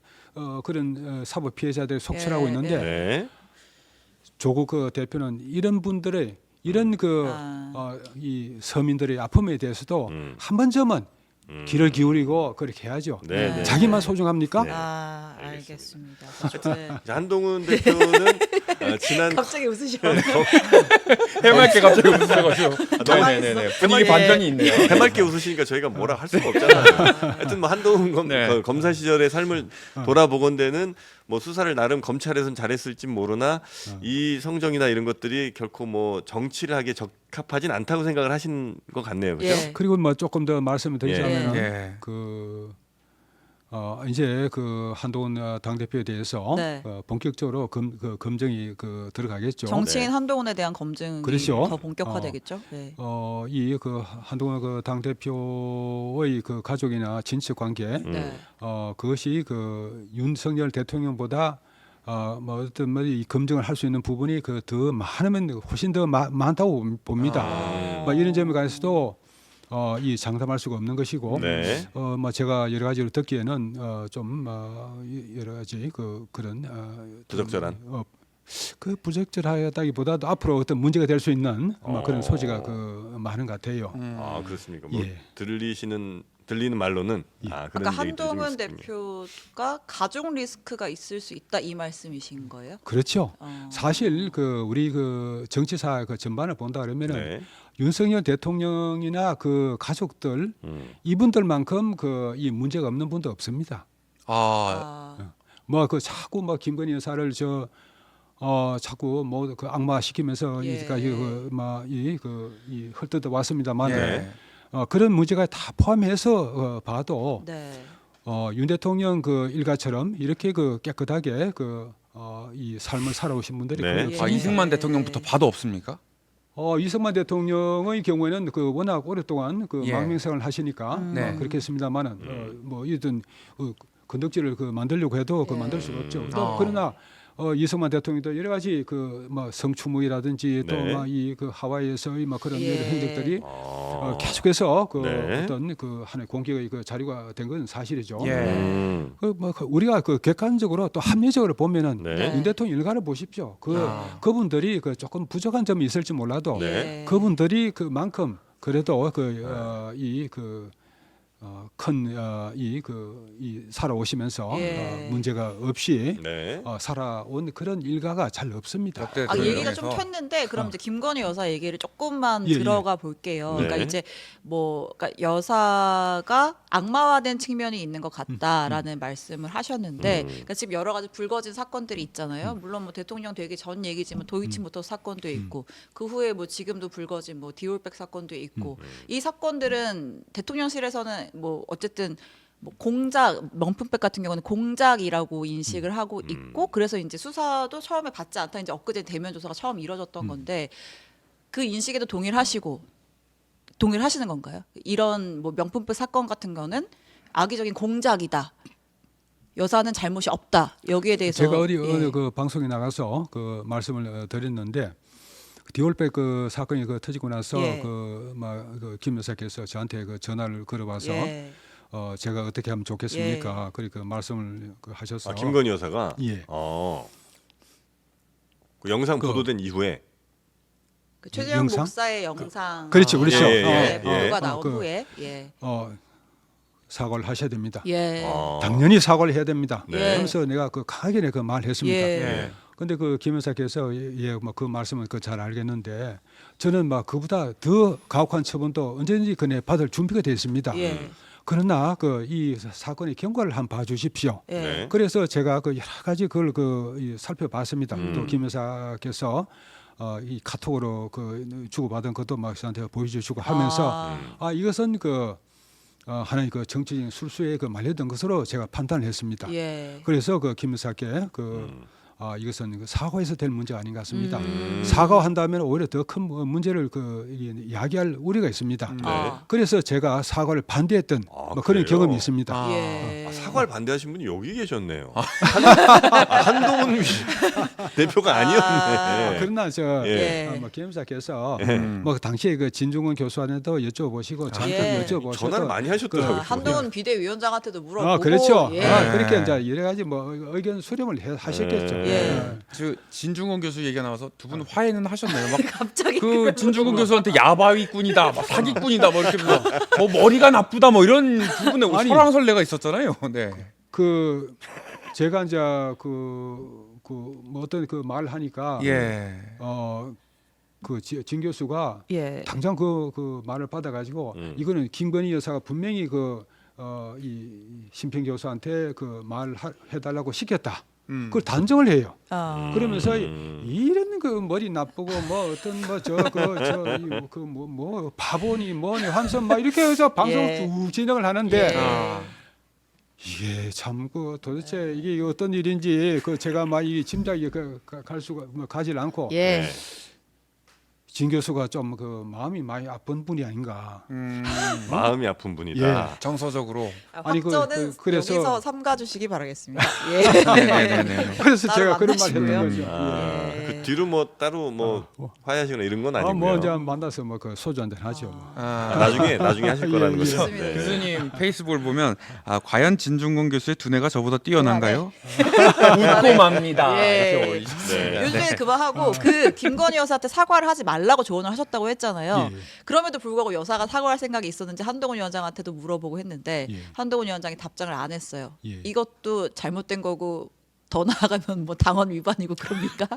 그런 사법 피해자들이 속출하고 예, 있는데 네. 조국 그 대표는 이런 분들의 이런 그 이 서민들의 아픔에 대해서도 한 번쯤은 귀를 기울이고 그렇게 해야죠. 네, 네. 자기만 소중합니까? 네. 아, 알겠습니다. 네. 이제 한동훈 대표는 지난 갑자기 웃으셔. 해맑게 갑자기 웃으셔가지고. 가만히 네네네. 있어. 분위기 해맑게- 반전이 있네요. 해맑게 웃으시니까 저희가 뭐라 할 수가 없잖아요. 하여튼 뭐 한동훈 네. 검사 시절의 삶을 돌아보건대는 뭐 수사를 나름 검찰에서는 잘했을지 모르나 이 성정이나 이런 것들이 결코 뭐 정치를 하기에 적합하진 않다고 생각을 하신 것 같네요. 그죠? 예. 그리고 뭐 조금 더 말씀을 드리자면 예. 이제 그 한동훈 당대표에 대해서 네. 본격적으로 검증이 들어가겠죠. 정치인 한동훈에 대한 검증이 그렇죠. 더 본격화되겠죠. 네. 이 한동훈 당대표의 가족이나 친척 관계 네. 그것이 윤석열 대통령보다 이 검증을 할 수 있는 부분이 더 많으면 훨씬 더 많다고 봅니다. 이런 점에 관해서도 이 장담할 수가 없는 것이고, 네. 제가 여러 가지로 듣기에는 여러 가지 그런 부적절한? 부적절하다기보다도 앞으로 어떤 문제가 될 수 있는 그런 소지가 많은 것 같아요. 아 그렇습니까? 뭐 예. 들리는 말로는 예. 그런 아까 얘기들이 좀 한동훈 있었군요. 대표가 가족 리스크가 있을 수 있다 이 말씀이신 거예요? 그렇죠. 어. 사실 우리 정치사 전반을 본다 그러면은 네. 윤석열 대통령이나 가족들 이분들만큼 이 문제가 없는 분도 없습니다. 아, 자꾸 김건희 여사를 자꾸 악마 시키면서 예. 이 헐뜯어 왔습니다만 예. 그런 문제가 다 포함해서 봐도 네. 윤 대통령 일가처럼 이렇게 깨끗하게 이 삶을 살아오신 분들이 네. 거의 예. 없습니다. 이승만 대통령부터 봐도 없습니까? 이승만 대통령의 경우에는 워낙 오랫동안 예. 망명생활을 하시니까 네. 그렇겠습니다만은 이든 건덕지를 만들려고 해도 예. 만들 수가 없죠. 또 어. 그러나 이승만 대통령도 여러 가지 성추문이라든지 또 네. 이 하와이에서의 그런 예. 여러 행적들이 아. 계속해서 네. 어떤 하나의 공격의 자료가 된 건 사실이죠. 예. 우리가 객관적으로 또 합리적으로 보면은 네. 윤 대통령 일가를 보십시오. 아. 그분들이 조금 부족한 점이 있을지 몰라도 네. 예. 그분들이 그만큼 그래도 이 살아오시면서 예. 문제가 없이 네. 살아온 그런 일가가 잘 없습니다. 역대 아, 얘기가 대통령에서. 좀 튀었는데 그럼 이제 김건희 여사 얘기를 조금만 예, 예. 들어가 볼게요. 네. 그러니까 이제 그러니까 여사가 악마화된 측면이 있는 것 같다라는 말씀을 하셨는데, 그러니까 지금 여러 가지 불거진 사건들이 있잖아요. 물론 뭐 대통령 되기 전 얘기지만 도이치모터 사건도 있고 그 후에 뭐 지금도 불거진 뭐 디올백 사건도 있고 이 사건들은 대통령실에서는 뭐 어쨌든 뭐 공작 명품백 같은 경우는 공작이라고 인식을 하고 있고 그래서 이제 수사도 처음에 받지 않다 이제 엊그제 대면 조사가 처음 이뤄졌던 건데 그 인식에도 동일하시는 건가요? 이런 뭐 명품백 사건 같은 거는 악의적인 공작이다. 여사는 잘못이 없다. 여기에 대해서 제가 어느 예. 방송에 나가서 말씀을 드렸는데 디올백 사건이 터지고 나서 예. 김 여사께서 저한테 전화를 걸어와서 예. 제가 어떻게 하면 좋겠습니까? 그렇게 말씀을 하셔서 김건희 여사가 예. 그 영상 보도된 이후에 그 최재형 영상? 목사의 영상 그렇죠, 그렇죠. 보도가 예. 나온 그- 후에 예. 사과를 하셔야 됩니다. 예. 당연히 사과를 해야 됩니다. 네. 그래서 내가 강하게 말했습니다. 예. 근데 김 여사께서 그 말씀은 잘 알겠는데 저는 그보다 더 가혹한 처분도 언제든지 받을 준비가 되어 있습니다. 예. 그러나 이 사건의 경과를 한번 봐주십시오. 예. 네. 그래서 제가 여러 가지 그걸 살펴봤습니다. 또 김 여사께서 이 카톡으로 주고받은 것도 저한테 보여주시고 하면서 이것은 하나의 정치적인 술수에 말려든 것으로 제가 판단을 했습니다. 예. 그래서 김 여사께 이것은 사과해서 될 문제가 아닌 것 같습니다. 사과한다면 오히려 더 큰 문제를 야기할 우려가 있습니다. 네. 그래서 제가 사과를 반대했던 그런 그래요? 경험이 있습니다. 예. 사과를 반대하신 분이 여기 계셨네요. 한동훈 대표가 아니었네. 그러나 저 예. 뭐 김사께서 예. 뭐 당시에 그 진중권 교수한테도 여쭤보시고 저한테 여쭤보시고 전화를 많이 하셨더라고요. 한동훈 비대위원장한테도 물어보고. 아 그렇죠. 예. 그렇게 이제 여러 가지 뭐 의견 수렴을 하셨겠죠. 예. 저 진중권 교수 얘기가 나와서 두 분 화해는 하셨나요? 막 갑자기 그 진중권 교수한테 야바위꾼이다, 막 사기꾼이다, 뭐 이렇게 뭐 머리가 나쁘다, 뭐 이런 두 분의 아니, 설왕설래가 있었잖아요. 네. 그 제가 이제 뭐 어떤 그 말을 하니까 예. 그 진 교수가 예. 당장 그 말을 받아가지고 이거는 김건희 여사가 분명히 이 심평 교수한테 그 말을 해달라고 시켰다. 그걸 단정을 해요. 그러면서 이런 그 머리 나쁘고 뭐 어떤 뭐 뭐 바보니 뭐니 하면서 막 이렇게 해서 방송을 쭉 진행을 하는데 예. 이게 참 그 도대체 이게 어떤 일인지 그 제가 막 이 짐작이 갈 수가 뭐 가질 않고 예. 진 교수가 좀 그 마음이 많이 아픈 분이 아닌가. 마음이 아픈 분이다. 정서적으로. 아니, 확전은 그래서- 여기서 삼가 주시기 바라겠습니다. 예. 네네네. 그래서 따로 제가 그런 말 만나시고요. 했던 거죠. 아, 예. 그 뒤로 뭐 따로 뭐 화해하시거나 이런 건 아니고요. 뭐 이제 만나서 뭐 그 소주 한잔 하죠. 뭐. 나중에 하실 거라는 예, 거죠. 좋습니다. 네. 교수님 페이스북을 보면 과연 진중권 교수의 두뇌가 저보다 뛰어난가요? 네. 웃고 맙니다. 예. 이렇게 올리셨습니다. 네. 요즘에 그만하고 그 김건희 여사한테 사과를 하지 말라고 조언을 하셨다고 했잖아요. 예. 그럼에도 불구하고 여사가 사과할 생각이 있었는지 한동훈 위원장한테도 물어보고 했는데 예. 한동훈 위원장이 답장을 안 했어요. 예. 이것도 잘못된 거고 더 나아가면 뭐 당원 위반이고 그럽니까?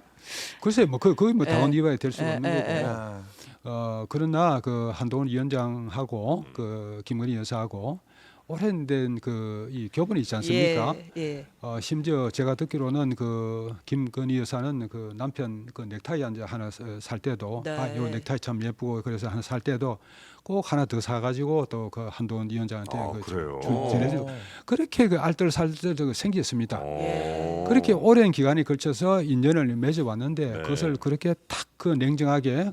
글쎄 뭐 그게 뭐 예. 당원 위반이 될 수가 예, 없는 예, 거고. 아, 그러나 그 한동훈 위원장하고 그 김건희 여사하고 오랜된 그 이 교분이 있지 않습니까? 예. 심지어 제가 듣기로는 그 김건희 여사는 그 남편 그 넥타이 하나 살 때도 네. 요 넥타이 참 예쁘고 그래서 하나 살 때도 꼭 하나 더 사가지고 또 그 한동훈 위원장한테 그래요? 전해주고 그렇게 그 알뜰살뜰 생겼습니다. 오. 그렇게 오랜 기간이 걸쳐서 인연을 맺어왔는데 네. 그것을 그렇게 탁 그 냉정하게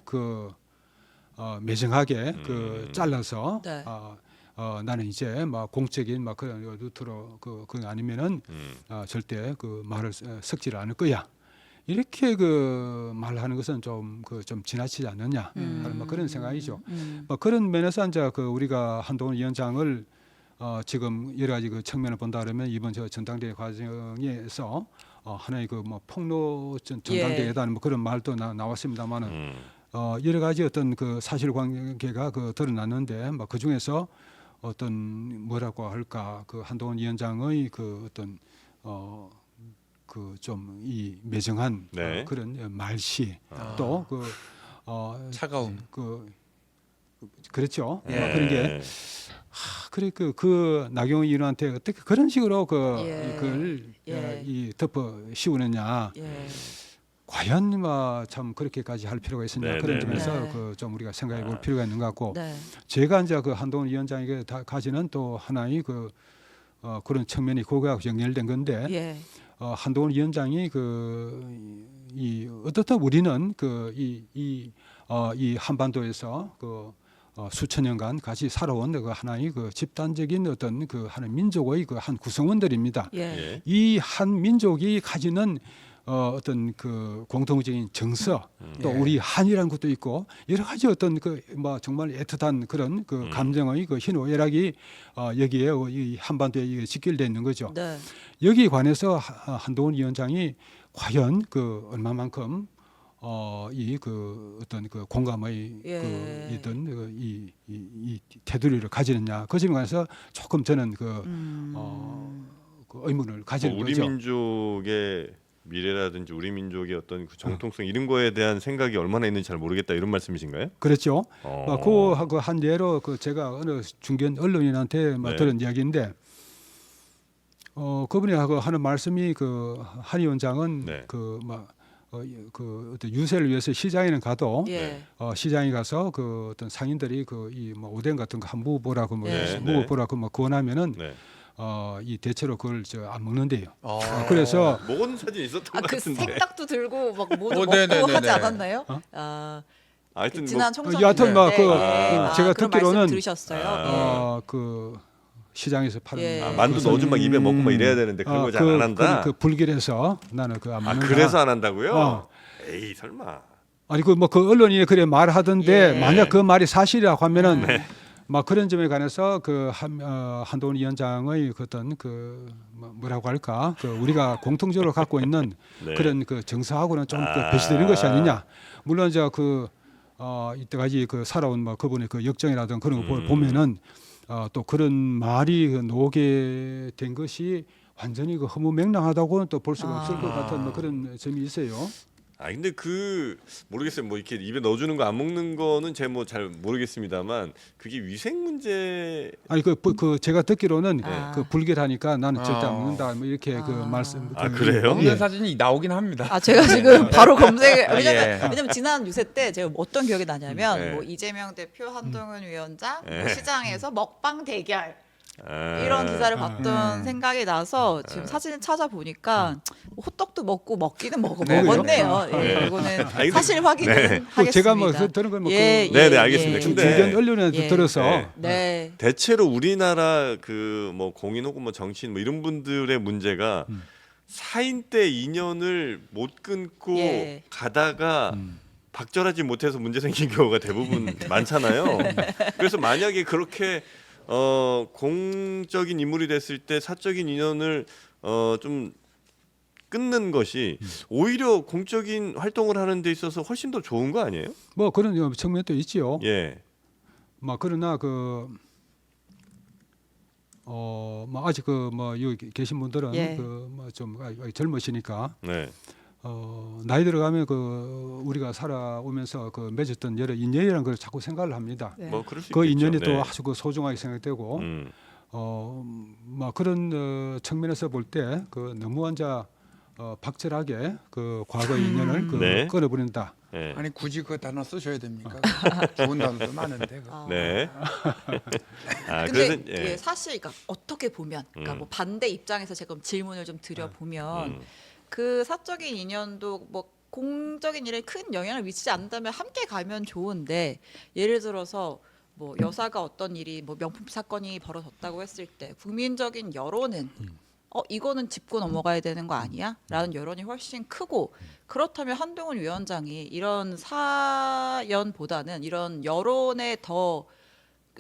매정하게 그 잘라서 네. 나는 이제 막 공적인 막 그런 루트로 그 아니면은 절대 그 말을 섞지를 않을 거야. 이렇게 그 말하는 것은 좀 지나치지 않느냐 하는 뭐 그런 생각이죠. 뭐 그런 면에서 이제 그 우리가 한동훈 위원장을 지금 여러 가지 그 측면을 본다 그러면 이번 저 전당대회 과정에서 하나의 그 뭐 폭로 전당대회다 뭐 그런 말도 나왔습니다만은 여러 가지 어떤 그 사실관계가 그 드러났는데 뭐 그 중에서 어떤 뭐라고 할까 그 한동훈 위원장의 그 어떤 그 좀 이 매정한 네. 그런 말씨 또 차가움. 그렇죠. 네. 그런 게 그래 그 나경원 의원한테 어떻게 그런 식으로 그걸 이 덮어 씌우느냐. 예. 과연 참 그렇게까지 할 필요가 있느냐 네, 그런 네, 점에서 네. 그 좀 우리가 생각해 볼 필요가 있는 것 같고 네. 제가 이제 그 한동훈 위원장에게 가지는 또 하나의 그런 측면이 그거하고 연결된 건데 예. 한동훈 위원장이 어떻든 우리는 이 한반도에서 수천 년간 같이 살아온 그 하나의 그 집단적인 어떤 그 하나의 민족의 그 한 구성원들입니다. 예. 예. 이 한 민족이 가지는 어떤 그 공통적인 정서 또 우리 한이라는 것도 있고 여러 가지 어떤 그 뭐 정말 애틋한 그런 그 감정의 그 희노애락이 여기에 이 한반도에 직결되어 있는 거죠. 네. 여기에 관해서 한동훈 위원장이 과연 그 얼마만큼 이 어떤 그 공감의 예. 있던 이 테두리를 가지느냐 그 점에 관해서 조금 저는 그 의문을 가지는 우리 거죠. 민족의 미래라든지 우리 민족의 어떤 그 정통성 이런 거에 대한 생각이 얼마나 있는지 잘 모르겠다 이런 말씀이신가요? 그렇죠. 어. 한 예로 제가 어느 중견 언론인한테 네. 들은 이야기인데 그분이 하는 말씀이 한 위원장은 네. 어떤 유세를 위해서 시장에는 가도 예. 시장에 가서 어떤 상인들이 뭐 오뎅 같은 거 한 무보라고 네, 무보라고 뭐 구원하면은 네. 이 대체로 그걸 안 먹는데요. 아. 그래서 먹은 사진 있었던 것 그 같은데. 생닭도 들고 막 모두 먹고 네네네네. 하지 않았나요? 하여튼 지난 뭐 총선 여하튼 때. 제가 그런 듣기로는 말씀 들으셨어요. 그 시장에서 파는 예. 아, 만두 그것은, 넣어주면 막 입에 먹고 막 이래야 되는데 그런 거 잘 안 한다. 그 불길해서 나는 그 안 아 먹는다. 그래서 안 한다고요? 어. 에이 설마. 아니 그 뭐 그 언론이 그래 말하던데 예. 만약 그 말이 사실이라고 하면은 네. 막 그런 점에 관해서 그 한동훈 위원장의 그 어떤 그 뭐라고 할까 그 우리가 공통적으로 갖고 있는 네. 그런 그 정서하고는 좀 아. 배치되는 것이 아니냐. 물론 저 그 이때까지 그 살아온 뭐 그분의 그 역정이라든 그런 거 보면은 또 그런 말이 그 노게 된 것이 완전히 그 허무맹랑하다고는 또 볼 수가 없을 것 같은 뭐 그런 점이 있어요. 아 근데 그 모르겠어요. 뭐 이렇게 입에 넣어주는 거 안 먹는 거는 제가 뭐 잘 모르겠습니다만 그게 위생 문제. 아니 그 제가 듣기로는 아. 그 불길하니까 나는 절대 안 어. 먹는다 뭐 이렇게 그 아. 말씀. 아, 그래요? 없는 예. 사진이 나오긴 합니다. 아 제가 지금 바로 검색 아, 왜냐면 예. 왜냐면 지난 유세 때 제가 어떤 기억이 나냐면 네. 뭐 이재명 대표, 한동훈 위원장 네. 뭐 시장에서 먹방 대결 아. 이런 기사를 봤던 생각이 나서 지금 아. 사진을 찾아보니까 호떡도 먹고 먹기는 네, 먹었네요. 예, 네. 이거는 아니, 근데- 사실 확인은 네. 하겠습니다. 제가 뭐 들은 건뭐 예, 네, 네, 예, 알겠습니다. 예. 근데- 주변 언론에도 예. 들어서 네. 네. 대체로 우리나라 그 뭐 공인 혹은 뭐 정치인 뭐 이런 분들의 문제가 사인 때 인연을 못 끊고 예. 가다가 박절하지 못해서 문제 생긴 경우가 대부분 많잖아요. 그래서 만약에 그렇게 공적인 인물이 됐을 때 사적인 인연을 좀 끊는 것이 오히려 공적인 활동을 하는 데 있어서 훨씬 더 좋은 거 아니에요? 뭐 그런 측면도 있지요. 예. 뭐 그러나 뭐 아직 그 뭐 여기 계신 분들은 예. 그 뭐 좀 젊으시니까 네. 나이 들어가면 그 우리가 살아오면서 그 맺었던 여러 인연이라는 걸 자꾸 생각을 합니다. 네. 뭐 그럴 수 그 있겠죠. 인연이 또 네. 아주 그 소중하게 생각되고 음. 뭐 그런 측면에서 볼 때 그 너무 완자 박절하게 그 과거의 인연을 그 네. 끊어버린다. 예. 아니 굳이 그 단어 쓰셔야 됩니까? 좋은 단어도 많은데. 그. 아. 네. 아, 근데 그래서 예, 사실 그러니까 어떻게 보면 그러니까 뭐 반대 입장에서 제가 질문을 좀 드려 보면 그 사적인 인연도 뭐 공적인 일에 큰 영향을 미치지 않는다면 함께 가면 좋은데 예를 들어서 뭐 여사가 어떤 일이 뭐 명품 사건이 벌어졌다고 했을 때 국민적인 여론은 이거는 짚고 넘어가야 되는 거 아니야? 라는 여론이 훨씬 크고 그렇다면 한동훈 위원장이 이런 사연보다는 이런 여론에 더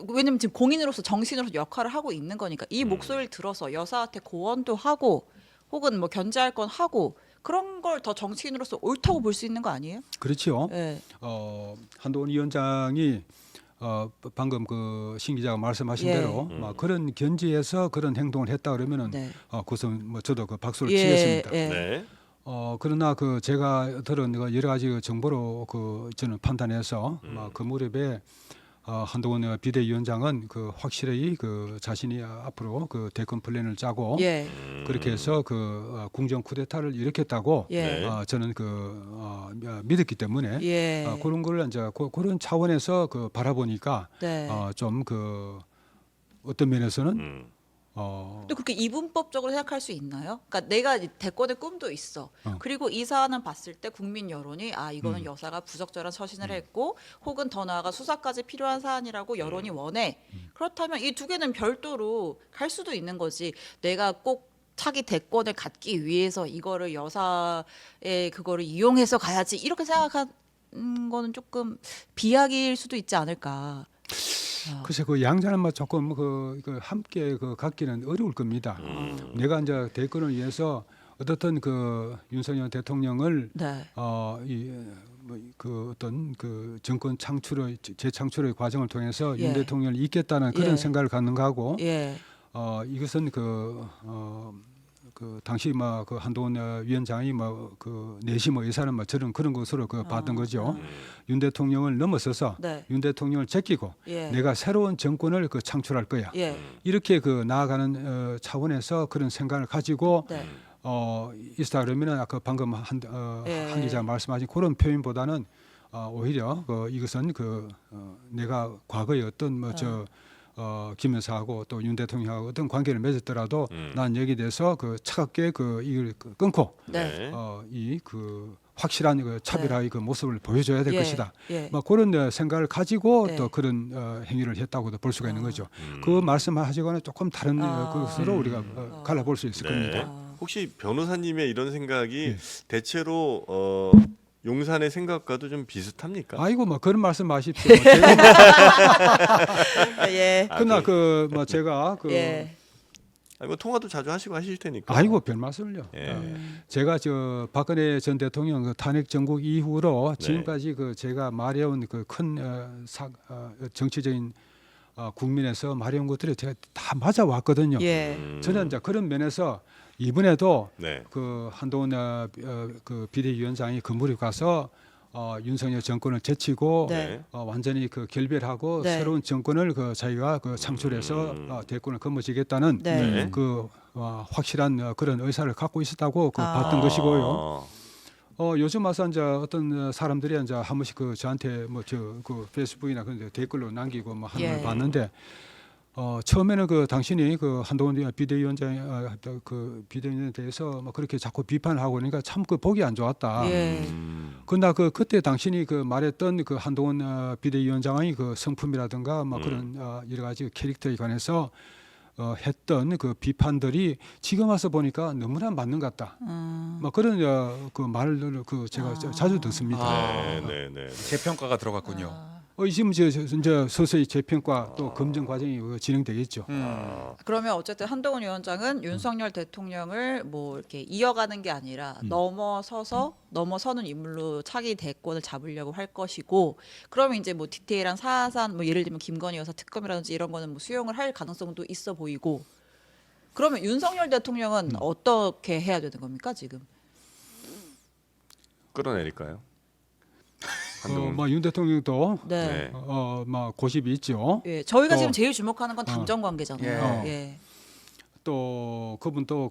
왜냐면 지금 공인으로서 정신으로서 역할을 하고 있는 거니까 이 목소리를 들어서 여사한테 고언도 하고 혹은 뭐 견제할 건 하고 그런 걸 더 정치인으로서 옳다고 볼 수 있는 거 아니에요? 그렇지요. 네. 한동훈 위원장이 방금 그 신 기자가 말씀하신 예. 대로 그런 견지에서 그런 행동을 했다 그러면은 네. 그것은 뭐 저도 그 박수를 예, 치겠습니다. 예. 네. 그러나 그 제가 들은 그 여러 가지 그 정보로 그 저는 판단해서 그 무렵에 한동훈 비대위원장은 그 확실히 그 자신이 앞으로 그 대권 플랜을 짜고 예. 그렇게 해서 그 궁정 쿠데타를 일으켰다고 예. 네. 저는 믿었기 때문에 예. 그런 걸 이제 그런 차원에서 그 바라보니까 네. 좀 그 어떤 면에서는 또 그렇게 이분법적으로 생각할 수 있나요? 그러니까 내가 대권의 꿈도 있어. 그리고 이 사안을 봤을 때 국민 여론이 이거는 여사가 부적절한 처신을 했고 혹은 더 나아가 수사까지 필요한 사안이라고 여론이 원해. 그렇다면 이 두 개는 별도로 갈 수도 있는 거지. 내가 꼭 차기 대권을 갖기 위해서 이거를 여사의 그거를 이용해서 가야지 이렇게 생각하는 거는 조금 비약일 수도 있지 않을까. 글쎄 그 양자는 뭐 조금 그 함께 그 갖기는 어려울 겁니다. 내가 이제 대권을 위해서 어떻든 그 윤석열 대통령을 네. 그 어떤 그 정권 창출의 재창출의 과정을 통해서 예. 윤 대통령을 잇겠다는 그런 예. 생각을 갖는 거하고 예. 이것은 그 당시 그 한동훈 위원장이 그 내심 의사는 저는 그런 것으로 봤던 거죠. 윤 대통령을 넘어서서 네. 윤 대통령을 제끼고 예. 내가 새로운 정권을 창출할 거야. 예. 이렇게 나아가는 차원에서 그런 생각을 가지고 네. 있다 그러면은 아까 방금 한 예. 기자 말씀하신 그런 표현보다는 오히려 이것은 내가 과거에 어떤 김 여사하고 또 윤 대통령하고 어떤 관계를 맺었더라도 난 여기 대해서 차갑게 이걸 끊고 네. 이 확실한 그 차별화의 그 모습을 보여줘야 될 예, 것이다. 예. 뭐 그런 생각을 가지고 네. 또 그런 행위를 했다고도 볼 수가 있는 거죠. 음. 그 말씀하시고는 조금 다른 것으로 우리가 갈라볼 수 있을 네. 겁니다. 혹시 변호사님의 이런 생각이 예. 대체로 용산의 생각과도 좀 비슷합니까? 아이고 뭐 그런 말씀하십시오. 제가 예. 그러나 그 뭐 제가 그 예. 아니, 뭐 통화도 자주 하시고 하실 테니까. 아이고 별 말씀을요. 예. 제가 저 박근혜 전 대통령 그 탄핵 정국 이후로 네. 지금까지 그 제가 말해온 그 큰 정치적인 국민에서 말해온 것들이 제가 다 맞아왔거든요. 예. 저는 이제 그런 면에서 이번에도 네. 그 한동훈 그 비대위원장이 건물에 가서 윤석열 정권을 제치고 네. 완전히 그 결별하고 네. 새로운 정권을 그 자기가 그 창출해서 대권을 거머쥐겠다는 네. 그 확실한 그런 의사를 갖고 있었다고 그 아. 봤던 것이고요. 요즘 와서 이제 어떤 사람들이 이제 한 번씩 그 저한테 뭐 저 그 페이스북이나 그런 데 댓글로 남기고 뭐 하는 걸 예. 봤는데 처음에는 그 당신이 그 한동훈 비대위원장 그 비대위원에 대해서 뭐 그렇게 자꾸 비판하고 그러니까 참 그 보기 안 좋았다. 예. 그러나 그 그때 당신이 그 말했던 그 한동훈 비대위원장의 그 성품이라든가 뭐 그런 여러 가지 캐릭터에 관해서 했던 그 비판들이 지금 와서 보니까 너무나 맞는 것 같다. 뭐 그런 그 말을 그 제가 자주 듣습니다. 네, 네, 네. 재평가가 들어갔군요. 지금 이제 서서히 재평가 또 검증 과정이 진행되겠죠. 그러면 어쨌든 한동훈 위원장은 윤석열 대통령을 뭐 이렇게 이어가는 게 아니라 넘어서는 인물로 차기 대권을 잡으려고 할 것이고, 그러면 이제 뭐 디테일한 사안 뭐 예를 들면 김건희 여사 특검이라든지 이런 거는 뭐 수용을 할 가능성도 있어 보이고, 그러면 윤석열 대통령은 어떻게 해야 되는 겁니까 지금? 끌어내릴까요? 한동훈. 뭐윤 대통령도 네. 네. 뭐 고집이 있죠. 예, 저희가 또- 지금 제일 주목하는 건 당정 관계잖아요. 예. 예. 또 그분도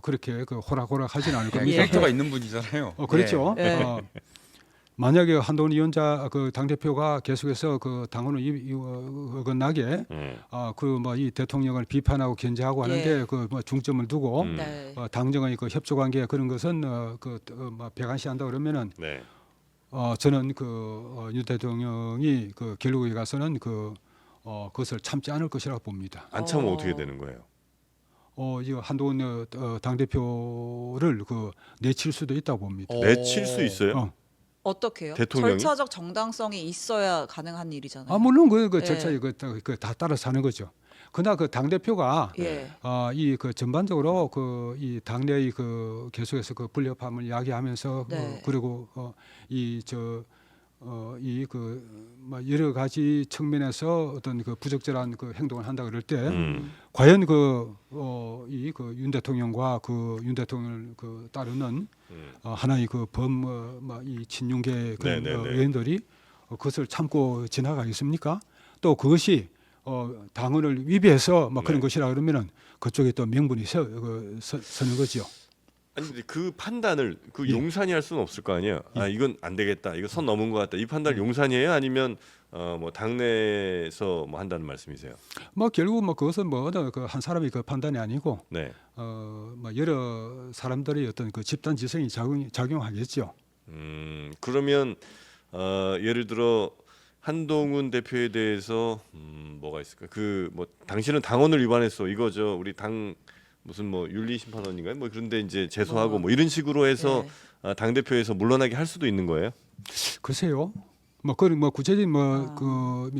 그렇게 그 호락호락 하진 않을 겁니다. 캐릭터가 있는 분이잖아요. 그렇죠. 예. 만약에 한동훈 위원장 그 당 대표가 계속해서 그 당원을 어긋나게 그 뭐 이 대통령을 비판하고 견제하고 하는데 예. 그 뭐 중점을 두고 네. 당정의 그 협조 관계 그런 것은 뭐 배관시한다 그러면은 네. 저는 윤 대통령이 그 결국에 가서는 그것을 참지 않을 것이라고 봅니다. 안 참으면 어떻게 되는 거예요? 이 한동훈 당 대표를 내칠 수도 있다고 봅니다. 내칠 수 있어요? 어떻게요? 대통령이? 절차적 정당성이 있어야 가능한 일이잖아요. 물론 그 예. 절차에 다 따라서 하는 거죠. 그러나 그 당 대표가 예. 이 전반적으로 이 당내의 계속해서 불협화음을 이야기하면서 네. 그리고 뭐 여러 가지 측면에서 어떤 부적절한 행동을 한다 그럴 때 과연 윤 대통령과 윤 대통령을 따르는 하나의 이 친윤계 그런 네네네. 의원들이 그것을 참고 지나가겠습니까? 또 그것이 당원을 위배해서 뭐 그런 네. 것이라 그러면은 그쪽에 또 명분이 서는 거죠. 아니 근데 그 판단을 예. 용산이 할 수는 없을 거 아니에요. 이건 안 되겠다. 이거 선 넘은 것 같다. 이 판단을 용산이에요? 아니면 뭐 당내에서 뭐 한다는 말씀이세요? 뭐 결국 뭐 그것은 뭐 한 사람의 판단이 아니고 네. 뭐 여러 사람들의 어떤 집단 지성이 작용하겠죠. 그러면 예를 들어 한동훈 대표에 대해서 뭐가 있을까? 뭐 당신은 당원을 위반했어. 이거죠. 우리 당 무슨 뭐 윤리심판원인가요? 뭐 그런데 이제 제소하고 뭐 이런 식으로 해서 당 대표에서 물러나게 할 수도 있는 거예요? 글쎄요. 뭐 구체적인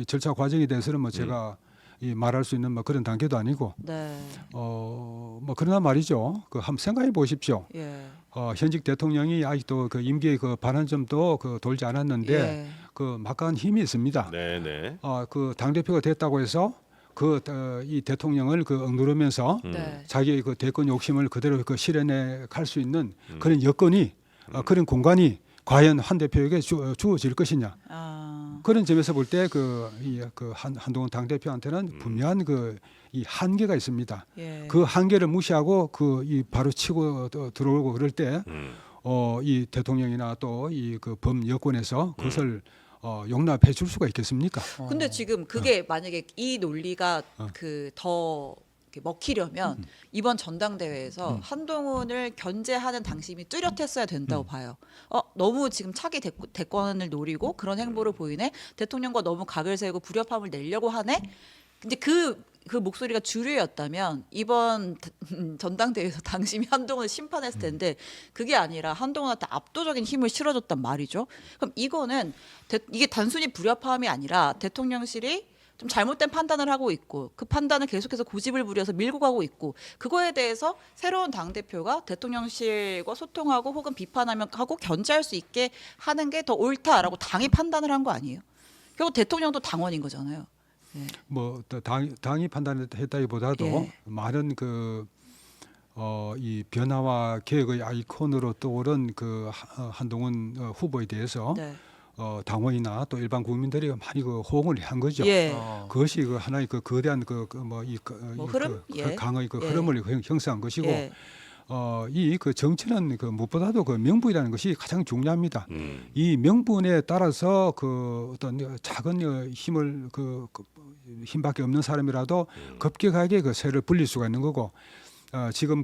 절차 과정에 대해서는 뭐 제가 말할 수 있는 뭐 그런 단계도 아니고 네. 뭐 그러나 말이죠. 한번 생각해 보십시오. 예. 현직 대통령이 아직도 임기의 반환점도 돌지 않았는데 예. 막강한 힘이 있습니다. 네, 네. 당 대표가 됐다고 해서 이 대통령을 억누르면서 네. 자기의 대권 욕심을 그대로 실현해 갈 수 있는 그런 여건이 그런 공간이 과연 한 대표에게 주어질 것이냐. 그런 점에서 볼 때 한동훈 당 대표한테는 분명한 이 한계가 있습니다. 예. 그 한계를 무시하고 바로 치고 들어오고 그럴 때 이 대통령이나 또 이 범 여권에서 그것을 용납해 줄 수가 있겠습니까? 근데 지금 그게 만약에 이 논리가 더 이렇게 먹히려면 이번 전당대회에서 한동훈을 견제하는 당심이 뚜렷했어야 된다고 봐요. 너무 지금 차기 대권을 노리고 그런 행보를 보이네. 대통령과 너무 각을 세우고 불협화음을 내려고 하네. 근데 그 목소리가 주류였다면 이번 전당대회에서 당심이 한동훈을 심판했을 텐데 그게 아니라 한동훈한테 압도적인 힘을 실어줬단 말이죠. 그럼 이거는 이게 단순히 불협화음이 아니라 대통령실이 좀 잘못된 판단을 하고 있고 그 판단을 계속해서 고집을 부려서 밀고 가고 있고 그거에 대해서 새로운 당대표가 대통령실과 소통하고 혹은 비판하고 견제할 수 있게 하는 게 더 옳다라고 당이 판단을 한 거 아니에요. 결국 대통령도 당원인 거잖아요. 뭐 당이 판단했다기보다도 예. 많은 이 변화와 개혁의 아이콘으로 떠오른 한동훈 후보에 대해서 네. 당원이나 또 일반 국민들이 많이 호응을 한 거죠. 예. 그것이 하나의 거대한 흐름? 예. 강의 예. 흐름을 형성한 것이고 예. 이 정치는 무엇보다도 명분이라는 것이 가장 중요합니다. 이 명분에 따라서 어떤 작은 힘을 힘밖에 없는 사람이라도 급격하게 세를 불릴 수가 있는 거고 지금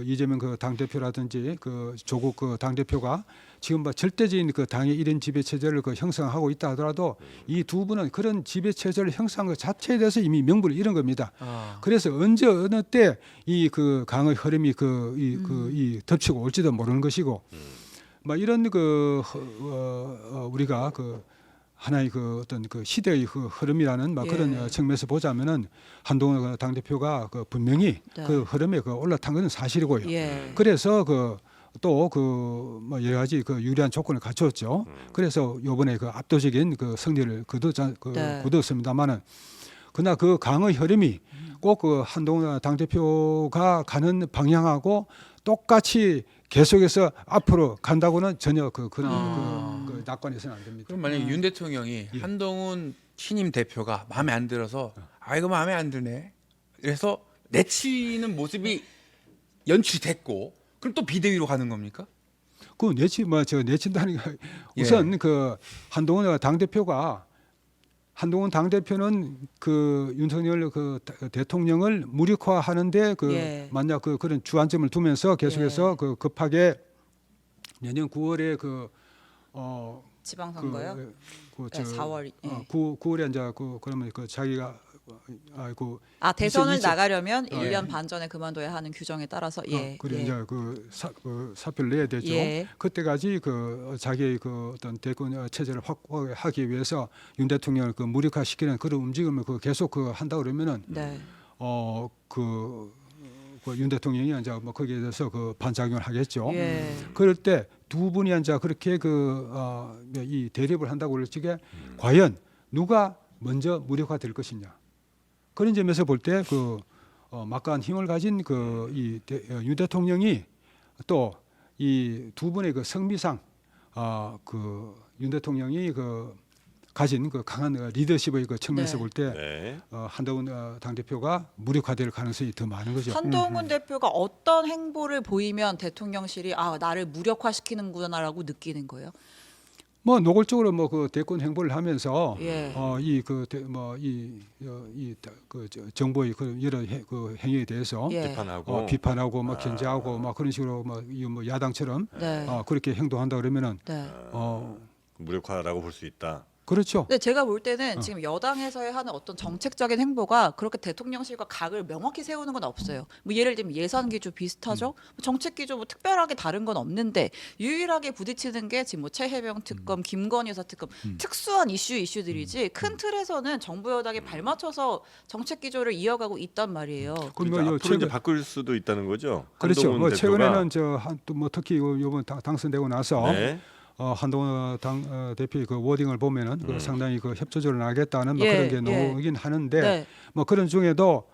이재명 당 대표라든지 조국 당 대표가 지금 절대적인 당의 이런 지배 체제를 형성하고 있다 하더라도 이 두 분은 그런 지배 체제를 형성한 것 자체에 대해서 이미 명분을 잃은 겁니다. 그래서 언제 어느 때 이 강의 흐름이 이 덮치고 올지도 모르는 것이고, 막 이런 우리가 하나의 어떤 시대의 흐름이라는 막 예. 그런 측면에서 보자면은 한동훈 당 대표가 분명히 네. 그 흐름에 올라탄 것은 사실이고요. 예. 그래서 또 여러 가지 유리한 조건을 갖췄죠. 그래서 이번에 압도적인 승리를 네. 거뒀습니다만은 그러나 강의 흐름이 꼭 한동훈 당 대표가 가는 방향하고 똑같이 계속해서 앞으로 간다고는 전혀 그런 낙관해서는 안 됩니다. 그럼 만약에 윤 대통령이 한동훈 신임 대표가 마음에 안 들어서 이거 마음에 안 드네. 그래서 내치는 모습이 연출됐고 그럼 또 비대위로 가는 겁니까? 내친다는 게 우선 한동훈 당 대표는 윤석열 대통령을 무력화하는데 예. 만약 그런 주안점을 두면서 계속해서 급하게 내년 9월에 지방선거요? 네, 4월. 예. 9월에 이제 그러면 자기가 대선을 이제- 나가려면 1년 반 전에 그만둬야 하는 규정에 따라서 그래 예. 이제 사표를 내야 되죠. 예. 그때까지 자기의 어떤 대권 체제를 확보하기 위해서 윤 대통령을 무력화시키는 그런 움직임을 계속 한다 그러면은 네. 윤 대통령이 이제 거기에 대해서 반작용을 하겠죠. 예. 그럴 때 두 분이 이제 그렇게 이 대립을 한다고 그럴 적에 과연 누가 먼저 무력화될 것이냐. 그런 점에서 볼 때 막강한 힘을 가진 윤 대통령이 또 이 두 분의 성미상 윤 대통령이 가진 강한 리더십의 측면에서 네. 볼 때 네. 한동훈 당 대표가 무력화될 가능성이 더 많은 거죠. 한동훈 대표가 어떤 행보를 보이면 대통령실이 나를 무력화시키는구나라고 느끼는 거예요? 노골적으로 대권 행보를 하면서 예. 정부의 여러 행위에 대해서 예. 비판하고 비판하고 견제하고 그런 식으로 야당처럼 네. 그렇게 행동한다 그러면은 네. 무력화라고 볼 수 있다. 그렇죠. 근데 제가 볼 때는 지금 여당에서의 하는 어떤 정책적인 행보가 그렇게 대통령실과 각을 명확히 세우는 건 없어요. 예를 들면 예산 기조 비슷하죠. 정책 기조 특별하게 다른 건 없는데 유일하게 부딪히는 게 지금 최혜병 특검, 김건희 여사 특검 특수한 이슈들이지 큰 틀에서는 정부 여당에 발맞춰서 정책 기조를 이어가고 있단 말이에요. 그러니까 앞으로 이제 바꿀 수도 있다는 거죠. 그렇죠. 한동훈 최근에는 대표가. 특히 이번 당선되고 나서 네. 한동훈 대표의 워딩을 보면은 상당히 협조적으로 나가겠다는 예, 그런 게 예. 나오긴 하는데 네. 그런 중에도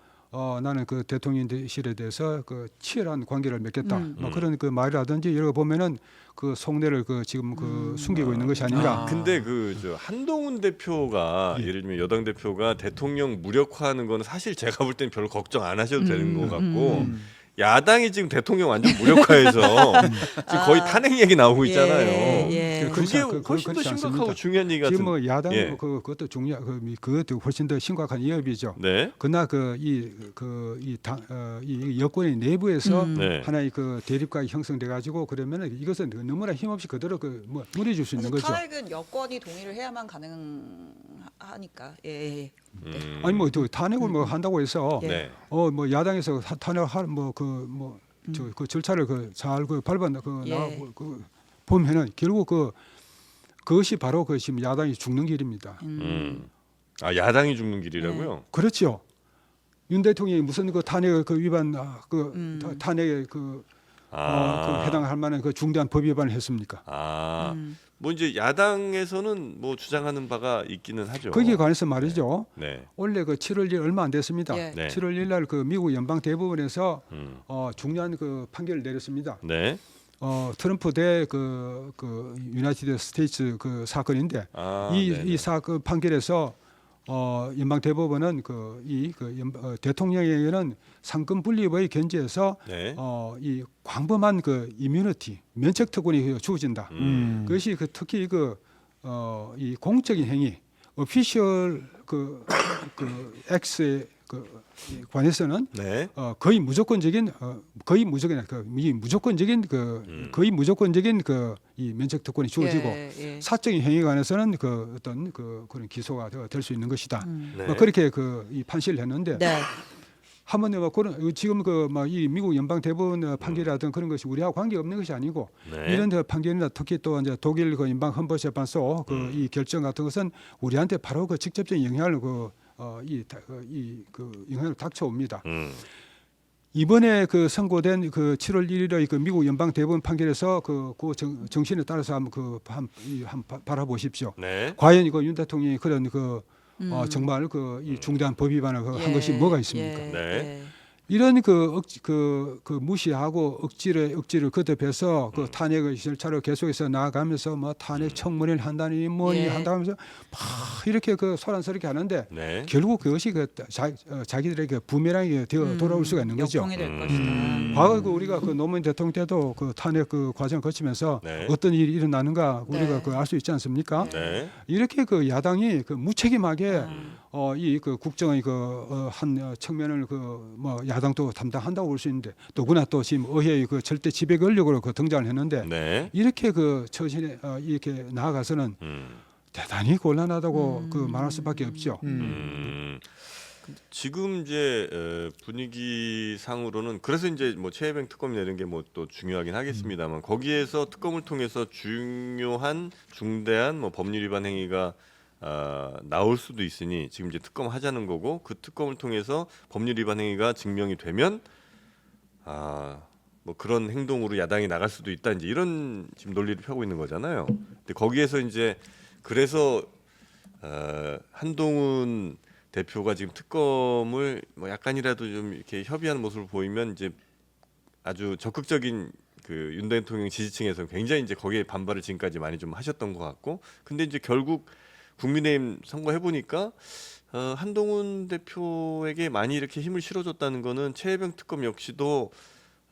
나는 대통령실에 대해서 치열한 관계를 맺겠다. 그런 말이라든지 이런 거 보면은 속내를 지금 숨기고 있는 것이 아닌가. 근데 한동훈 대표가 예를 들면 여당 대표가 대통령 무력화하는 건 사실 제가 볼 땐 별로 걱정 안 하셔도 되는 것 같고 야당이 지금 대통령 완전 무력화해서 지금 거의 탄핵 얘기 나오고 있잖아요. 예. 그- 그게 그렇지 훨씬 더 그렇지 심각하고 않습니다. 중요한 얘기 같은. 지금 뭐 야당 예. 그것도 그것도 훨씬 더 심각한 위협이죠. 네. 그러나 이 여권의 내부에서 네. 하나의 그 대립각이 형성돼 가지고 그러면은 이것은 너무나 힘없이 그대로 무너질 수 있는 사실 거죠. 탄핵은 여권이 동의를 해야만 가능하니까. 예. 아니 뭐 탄핵을 뭐 한다고 해서 예. 네. 뭐 야당에서 탄핵할 그 절차를 잘 밟아 예. 나가고 보면은 결국 그것이 바로 지금 야당이 죽는 길입니다. 아 야당이 죽는 길이라고요? 그렇죠. 윤 대통령이 무슨 탄핵 위반 탄핵에 해당할 만한 중대한 법 위반을 했습니까? 아, 뭐 이제 야당에서는 뭐 주장하는 바가 있기는 하죠. 거기에 관해서 말이죠. 네. 원래 7월 1일 얼마 안 됐습니다. 예. 네. 7월 1일 날 미국 연방 대법원에서 음. 중요한 판결을 내렸습니다. 네. 트럼프 대 유나이티드 스테이츠 사건인데 네네. 이 사건 판결에서 연방 대법원은 대통령에게는 상권 분립의 견제에서 네. 이 광범한 이뮤니티 면책 특권이 주어진다. 그것이 특히 이 공적인 행위, 오피셜 X에 관해서는 네. 거의 무조건적인 거의 무조건적인 이 면책 특권이 주어지고 예. 사적인 행위에 관해서는 어떤 그런 기소가 될 수 있는 것이다. 네. 그렇게 이 판시를 했는데 네. 한번 그런 지금 이 미국 연방 대법원 판결이라든 그런 것이 우리하고 관계 없는 것이 아니고 네. 이런 판결이나 특히 또 이제 독일 연방 헌법재판소 이 결정 같은 것은 우리한테 바로 직접적인 영향을 영향을 닥쳐옵니다. 이번에 선고된 7월 1일의 미국 연방 대법원 판결에서 정신에 따라서 한번 바라보십시오. 네. 과연 윤 대통령이 그런 정말 이 중대한 법 위반을 한 것이 뭐가 있습니까? 네. 이런 무시하고 억지를 거듭해서 탄핵의 절차를 계속해서 나아가면서 뭐 탄핵 청문회를 한다니 뭐니 예. 한다 하면서 막 이렇게 소란스럽게 하는데 네. 결국 그것이 자기들에게 부메랑이 되어 돌아올 수가 있는 거죠. 역풍이 될 것이다. 과거 우리가 노무현 대통령 때도 탄핵 과정을 거치면서 네. 어떤 일이 일어나는가 우리가 네. 알 수 있지 않습니까? 네. 이렇게 야당이 무책임하게 이 국정의 한 측면을 야당도 담당한다고 볼 수 있는데 더구나 또 지금 의회의 절대 지배 권력으로 등장을 했는데 네. 이렇게 처신에 이렇게 나아가서는 대단히 곤란하다고 말할 수밖에 없죠. 지금 이제 분위기 상으로는 그래서 이제 뭐 최혜병 특검 내는 게 뭐 또 중요하긴 하겠습니다만 거기에서 특검을 통해서 중요한 중대한 뭐 법률 위반 행위가 나올 수도 있으니 지금 이제 특검 하자는 거고 그 특검을 통해서 법률 위반 행위가 증명이 되면 뭐 그런 행동으로 야당이 나갈 수도 있다 이제 이런 지금 논리를 펴고 있는 거잖아요. 근데 거기에서 이제 그래서 한동훈 대표가 지금 특검을 뭐 약간이라도 좀 이렇게 협의하는 모습을 보이면 이제 아주 적극적인 윤 대통령 지지층에서 굉장히 이제 거기에 반발을 지금까지 많이 좀 하셨던 것 같고 근데 이제 결국 국민의힘 선거해 보니까 한동훈 대표에게 많이 이렇게 힘을 실어줬다는 거는 최혜병 특검 역시도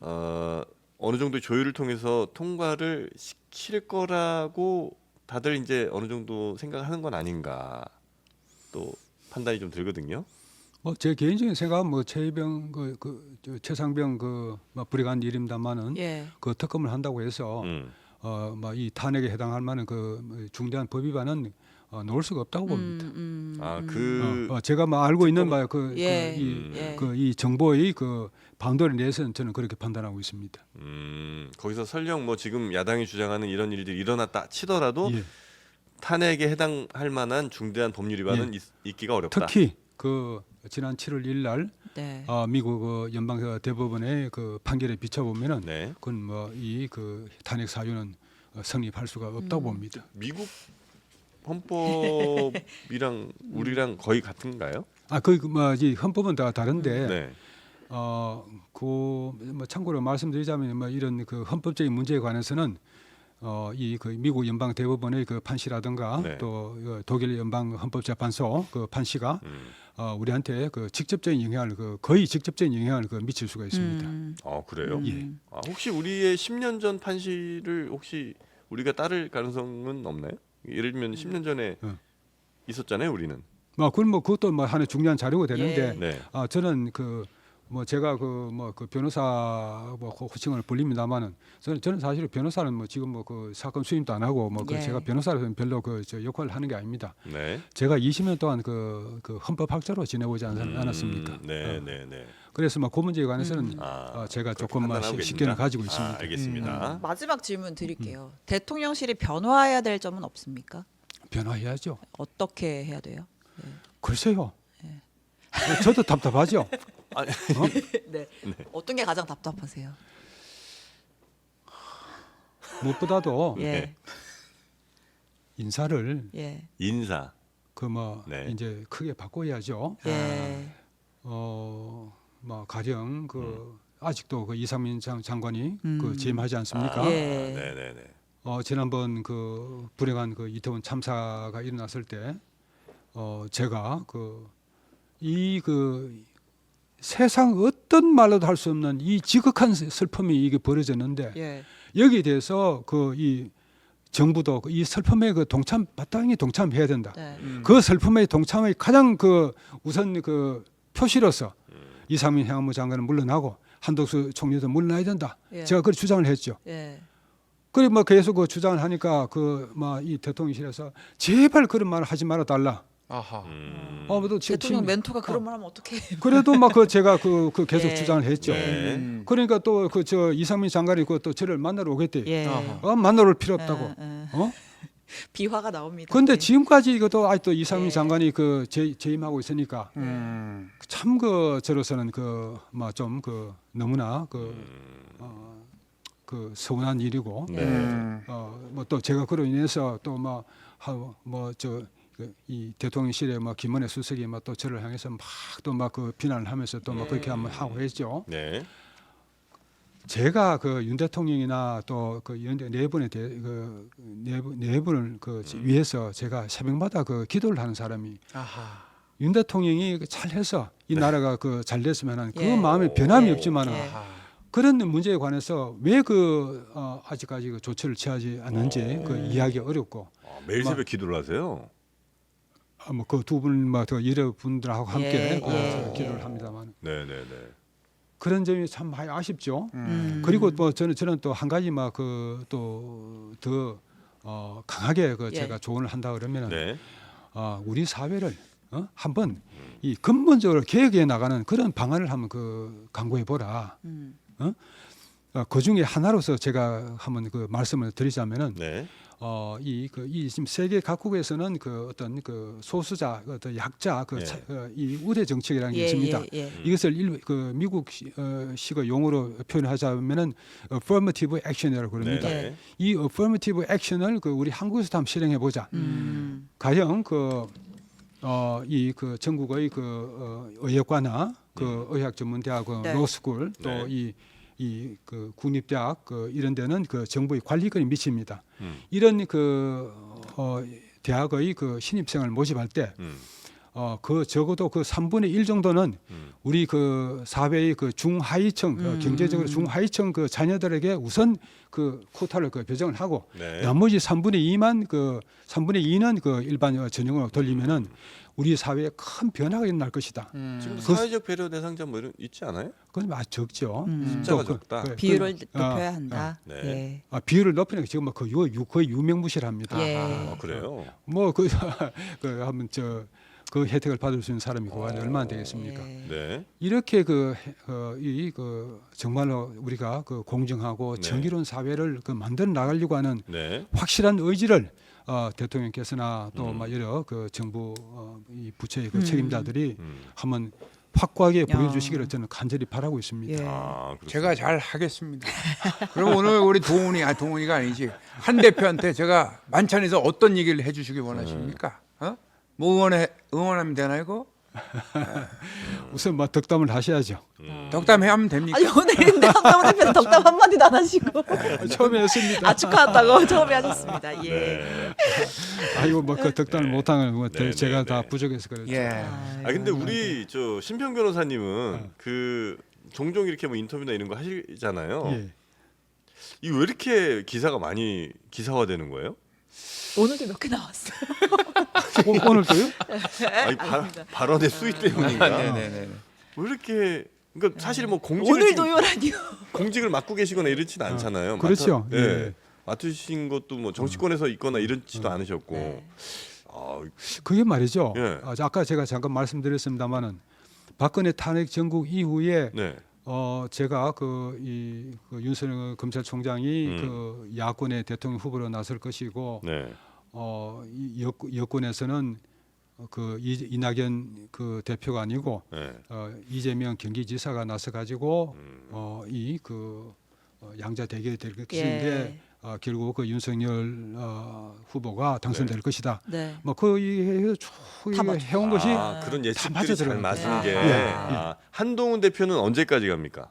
어느 정도 조율을 통해서 통과를 시킬 거라고 다들 이제 어느 정도 생각하는 건 아닌가 또 판단이 좀 들거든요. 제 개인적인 생각은 최병 최상병 불행한 일입니다만은 예. 특검을 한다고 해서 이 탄핵에 해당할 만한 중대한 법 위반은 놓을 수가 없다고 봅니다. 제가 알고 있는 바에 이 정보의 방도를 내에서는 저는 그렇게 판단하고 있습니다. 거기서 설령 뭐 지금 야당이 주장하는 이런 일들이 일어났다 치더라도 예. 탄핵에 해당할 만한 중대한 법률 위반은 있기가 어렵다. 특히 지난 7월 1일 날 네. 미국 연방 대법원의 판결에 비춰보면은 네. 그건 이 탄핵 사유는 성립할 수가 없다고 봅니다. 미국 헌법이랑 우리랑 거의 같은가요? 이 헌법은 다 다른데 네. 참고로 말씀드리자면 이런 헌법적인 문제에 관해서는 이 그 미국 연방 대법원의 그 판시라든가 네. 또 독일 연방 헌법재판소 그 판시가 우리한테 그 직접적인 영향을 거의 직접적인 영향을 미칠 수가 있습니다. 아 그래요? 예. 아, 혹시 우리의 10년 전 판시를 혹시 우리가 따를 가능성은 없나요? 예를 들면 10년 전에 있었잖아요, 우리는. 그건 뭐 그것도 뭐 하나의 중요한 자료가 되는데 예. 네. 저는 제가 그 변호사 호칭을 불립니다만은 저는 사실 변호사는 지금 그 사건 수임도 안 하고 예. 제가 변호사로서는 별로 저 역할을 하는 게 아닙니다. 네. 제가 20년 동안 그 헌법학자로 지내보지 않았습니까? 네, 네, 네. 그래서 그 문제에 관해서는 제가 그렇게 조금 판단하고 식견을 계신다? 가지고 있습니다. 알겠습니다. 마지막 질문 드릴게요. 대통령실이 변화해야 될 점은 없습니까? 변화해야죠. 어떻게 해야 돼요? 글쎄요. 저도 답답하죠. 아니, 네. 어떤 게 가장 답답하세요? 무엇보다도 예. 인사를 예. 인사. 네. 이제 크게 바꿔야죠. 예. 가령 아직도 이상민 장관이 재임하지 않습니까? 아, 예. 네, 네, 네. 지난번 불행한 이태원 참사가 일어났을 때 제가 세상 어떤 말로도 할 수 없는 이 지극한 슬픔이 이게 벌어졌는데 예. 여기에 대해서 이 정부도 이 슬픔에 마땅히 동참해야 된다. 네. 그 슬픔의 동참의 가장 우선 표시로서 이상민 행안부 장관은 물러나고 한덕수 총리도 물러나야 된다. 예. 제가 그렇게 주장을 했죠. 예. 그리고 계속 주장을 하니까 이 대통령실에서 제발 그런 말을 하지 말아 달라. 아하. 대통령 멘토가 그런 말 하면 어떻게 해요? 그래도 제가 계속 예. 주장을 했죠. 네. 그러니까 또 저 이상민 장관이 또 저를 만나러 오겠대요. 예. 만나러 올 필요 없다고. 예. 어? 비화가 나옵니다. 그런데 예. 지금까지 이것도 아직도 이상민 예. 장관이 재임하고 있으니까 참 저로서는 좀 너무나 서운한 일이고 네. 또 제가 그로 인해서 이 대통령실의 김은혜 수석이 또 저를 향해서 또 비난을 하면서 또 그렇게 한번 하고 했죠. 네. 제가 윤 대통령이나 또 네 분에 대해 네 분을 위해서 제가 새벽마다 기도를 하는 사람이 아하. 윤 대통령이 잘해서 이 나라가 잘 됐으면 하는 그 예. 마음에 변함이 예. 없지만 예. 그런 문제에 관해서 왜 아직까지 조처를 취하지 않는지 이해하기 어렵고 매일 새벽 기도를 하세요. 그 두 분 여러 분들하고 함께 예. 기도를 합니다만 네, 네, 네. 그런 점이 참 많이 아쉽죠. 그리고 저는 또 한 가지 더 강하게 예. 제가 조언을 한다 그러면은 네. 우리 사회를 한번 이 근본적으로 개혁해 나가는 그런 방안을 한번 강구해 보라. 그 중에 하나로서 제가 한번 말씀을 드리자면은 네. 이 지금 세계 각국에서는 어떤 소수자, 어떤 약자, 이 우대 정책이라는 게 예. 있습니다. 예. 이것을 미국 식의 용어로 표현하자면은 affirmative action이라고 그럽니다. 네. 이 affirmative action을 우리 한국에서도 한번 실행해 보자. 과연 이 전국의 의학과나 의학 전문대학, 네. 로스쿨 또 네. 이 국립대학 이런 데는 정부의 관리권이 미칩니다. 이런 대학의 신입생을 모집할 때 적어도 3분의 1 정도는 우리 사회의 중하위층 경제적으로 중하위층 자녀들에게 우선 코타를 배정을 하고 네. 나머지 3분의 2만 3분의 2는 일반 전형으로 돌리면은 우리 사회에 큰 변화가 일어날 것이다. 지금 사회적 배려 대상자 이런 있지 않아요? 그건 아주 적죠. 숫자가 또 적다. 비율을 높여야 한다. 네. 비율을 높이는 게 지금 거의 유명무실합니다. 예. 그래요. 한번 그 혜택을 받을 수 있는 사람이 얼마나 되겠습니까? 예. 네. 이렇게 정말로 우리가 공정하고 네. 정의로운 사회를 만들어 나가려고 하는 네. 확실한 의지를 대통령께서나 또 여러 정부 이 부처의 책임자들이 한번 확고하게 보여주시기를 저는 간절히 바라고 있습니다. 예. 그렇습니다. 제가 잘 하겠습니다. 그럼 오늘 우리 동훈이가 아니지 한 대표한테 제가 만찬에서 어떤 얘기를 해주시기 원하십니까? 뭐 응원하면 되나 이거? 우선 뭐 덕담을 하셔야죠. 덕담하면 됩니까? 아니 오늘인데 한동훈 대표는 덕담 한 마디도 안 하시고 처음에 했습니다. 아 축하한다고 처음에 하셨습니다. 예. 네. 아이고 뭐 그 덕담을 못하는 거 네, 제가 네, 다 네. 부족해서 그렇죠. 예. 아 근데 우리 저 신평 변호사님은 그 종종 이렇게 뭐 인터뷰나 이런 거 하시잖아요. 예. 이 왜 이렇게 기사가 많이 기사화되는 거예요? 오늘도 몇 개 나왔어요. 오늘도요? 아니 발언의 수위 때문인가? 네네네. 왜 이렇게 그러니까 사실 뭐 공직을 오늘도요라니요. 공직을 맡고 계시거나 이렇지는 않잖아요. 그렇죠. 예. 예. 맡으신 것도 뭐 정치권에서 있거나 이렇지도 않으셨고. 네. 아, 그게 말이죠. 예. 아까 제가 잠깐 말씀드렸습니다마는 박근혜 탄핵 전국 이후에 네. 제가 그 윤석열 검찰총장이 음. 그 야권의 대통령 후보로 나설 것이고 네. 이 여권에서는 그 이낙연 그 대표가 아니고 네. 이재명 경기지사가 나서 가지고 이 그 양자 대결이 될 것인데 결국 그 윤석열 후보가 당선될 것이다. 네. 뭐그 다 맞- 해온 것이 아, 그런 예측들이 잘 맞아들어가요. 맞은 게 예, 예. 아, 한동훈 대표는 언제까지 갑니까?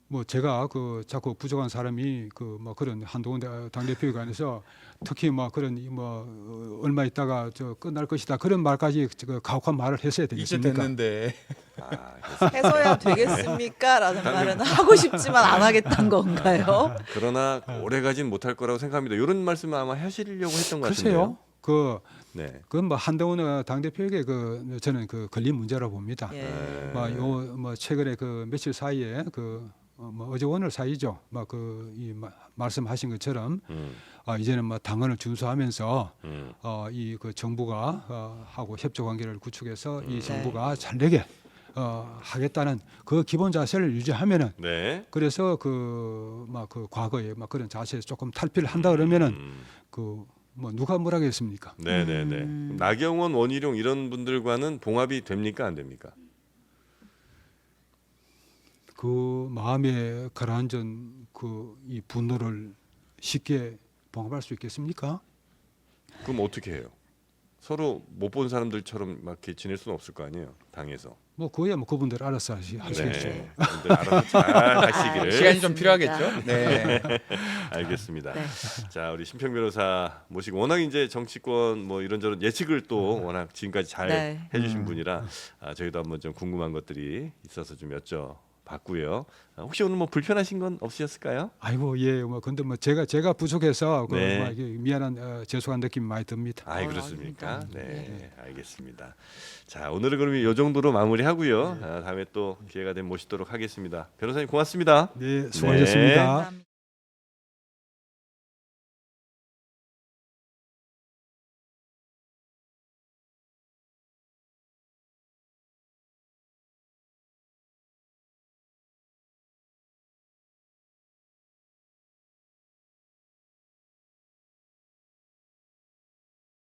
뭐 제가 그 자꾸 부족한 사람이 그 뭐 그런 한동훈 당 대표에 관해서 특히 뭐 그런 뭐 얼마 있다가 저 끝날 것이다 그런 말까지 그 가혹한 말을 했어야 이제 되겠습니까? 됐는데. 아, 그래서 해서야 되겠습니까? 라는 말은 하고 싶지만 안 하겠다는 건가요? 그러나 오래 가진 못할 거라고 생각합니다. 이런 말씀을 아마 하시려고 했던 것 글쎄요. 같은데요. 그 네. 그건 뭐 한동훈 당 대표에게 그 저는 그 걸린 문제라고 봅니다. 예. 네. 뭐 최근에 그 며칠 사이에 뭐 어제 오늘 사이죠. 이 말씀하신 것처럼 이제는 뭐 당헌을 준수하면서 이 그 정부가 하고 협조 관계를 구축해서 이 정부가 잘 되게 하겠다는 그 기본 자세를 유지하면은 네. 그래서 그 과거에 막 그런 자세에서 조금 탈피를 한다 그러면은 그 뭐 누가 뭐라 하겠습니까? 네네네. 나경원, 원희룡 이런 분들과는 봉합이 됩니까 안 됩니까? 그 마음에 가라앉은 그 이 분노를 쉽게 봉합할 수 있겠습니까? 그럼 어떻게 해요? 서로 못 본 사람들처럼 막 이렇게 지낼 수는 없을 거 아니에요, 당에서. 뭐 그거야 뭐 그분들 알아서 하시겠죠. 네. 분들 알아서 잘 하시기를. 시간이 좀 필요하겠죠? 네. 알겠습니다. 네. 자, 우리 심평 변호사 모시고 워낙 이제 정치권 뭐 이런저런 예측을 또 워낙 지금까지 잘 네. 해주신 분이라 저희도 한번 좀 궁금한 것들이 있어서 좀 여쭤봤고요. 혹시 오늘 뭐 불편하신 건 없으셨을까요? 아이고 뭐 근데 뭐 제가 부족해서 네. 막 이게 미안한 죄송한 느낌이 많이 듭니다. 아이 그렇습니까? 아닙니다. 네, 알겠습니다. 자, 오늘은 그럼 이 정도로 마무리하고요. 다음에 또 기회가 되면 모시도록 하겠습니다. 변호사님 고맙습니다. 네, 수고하셨습니다. 감사합니다.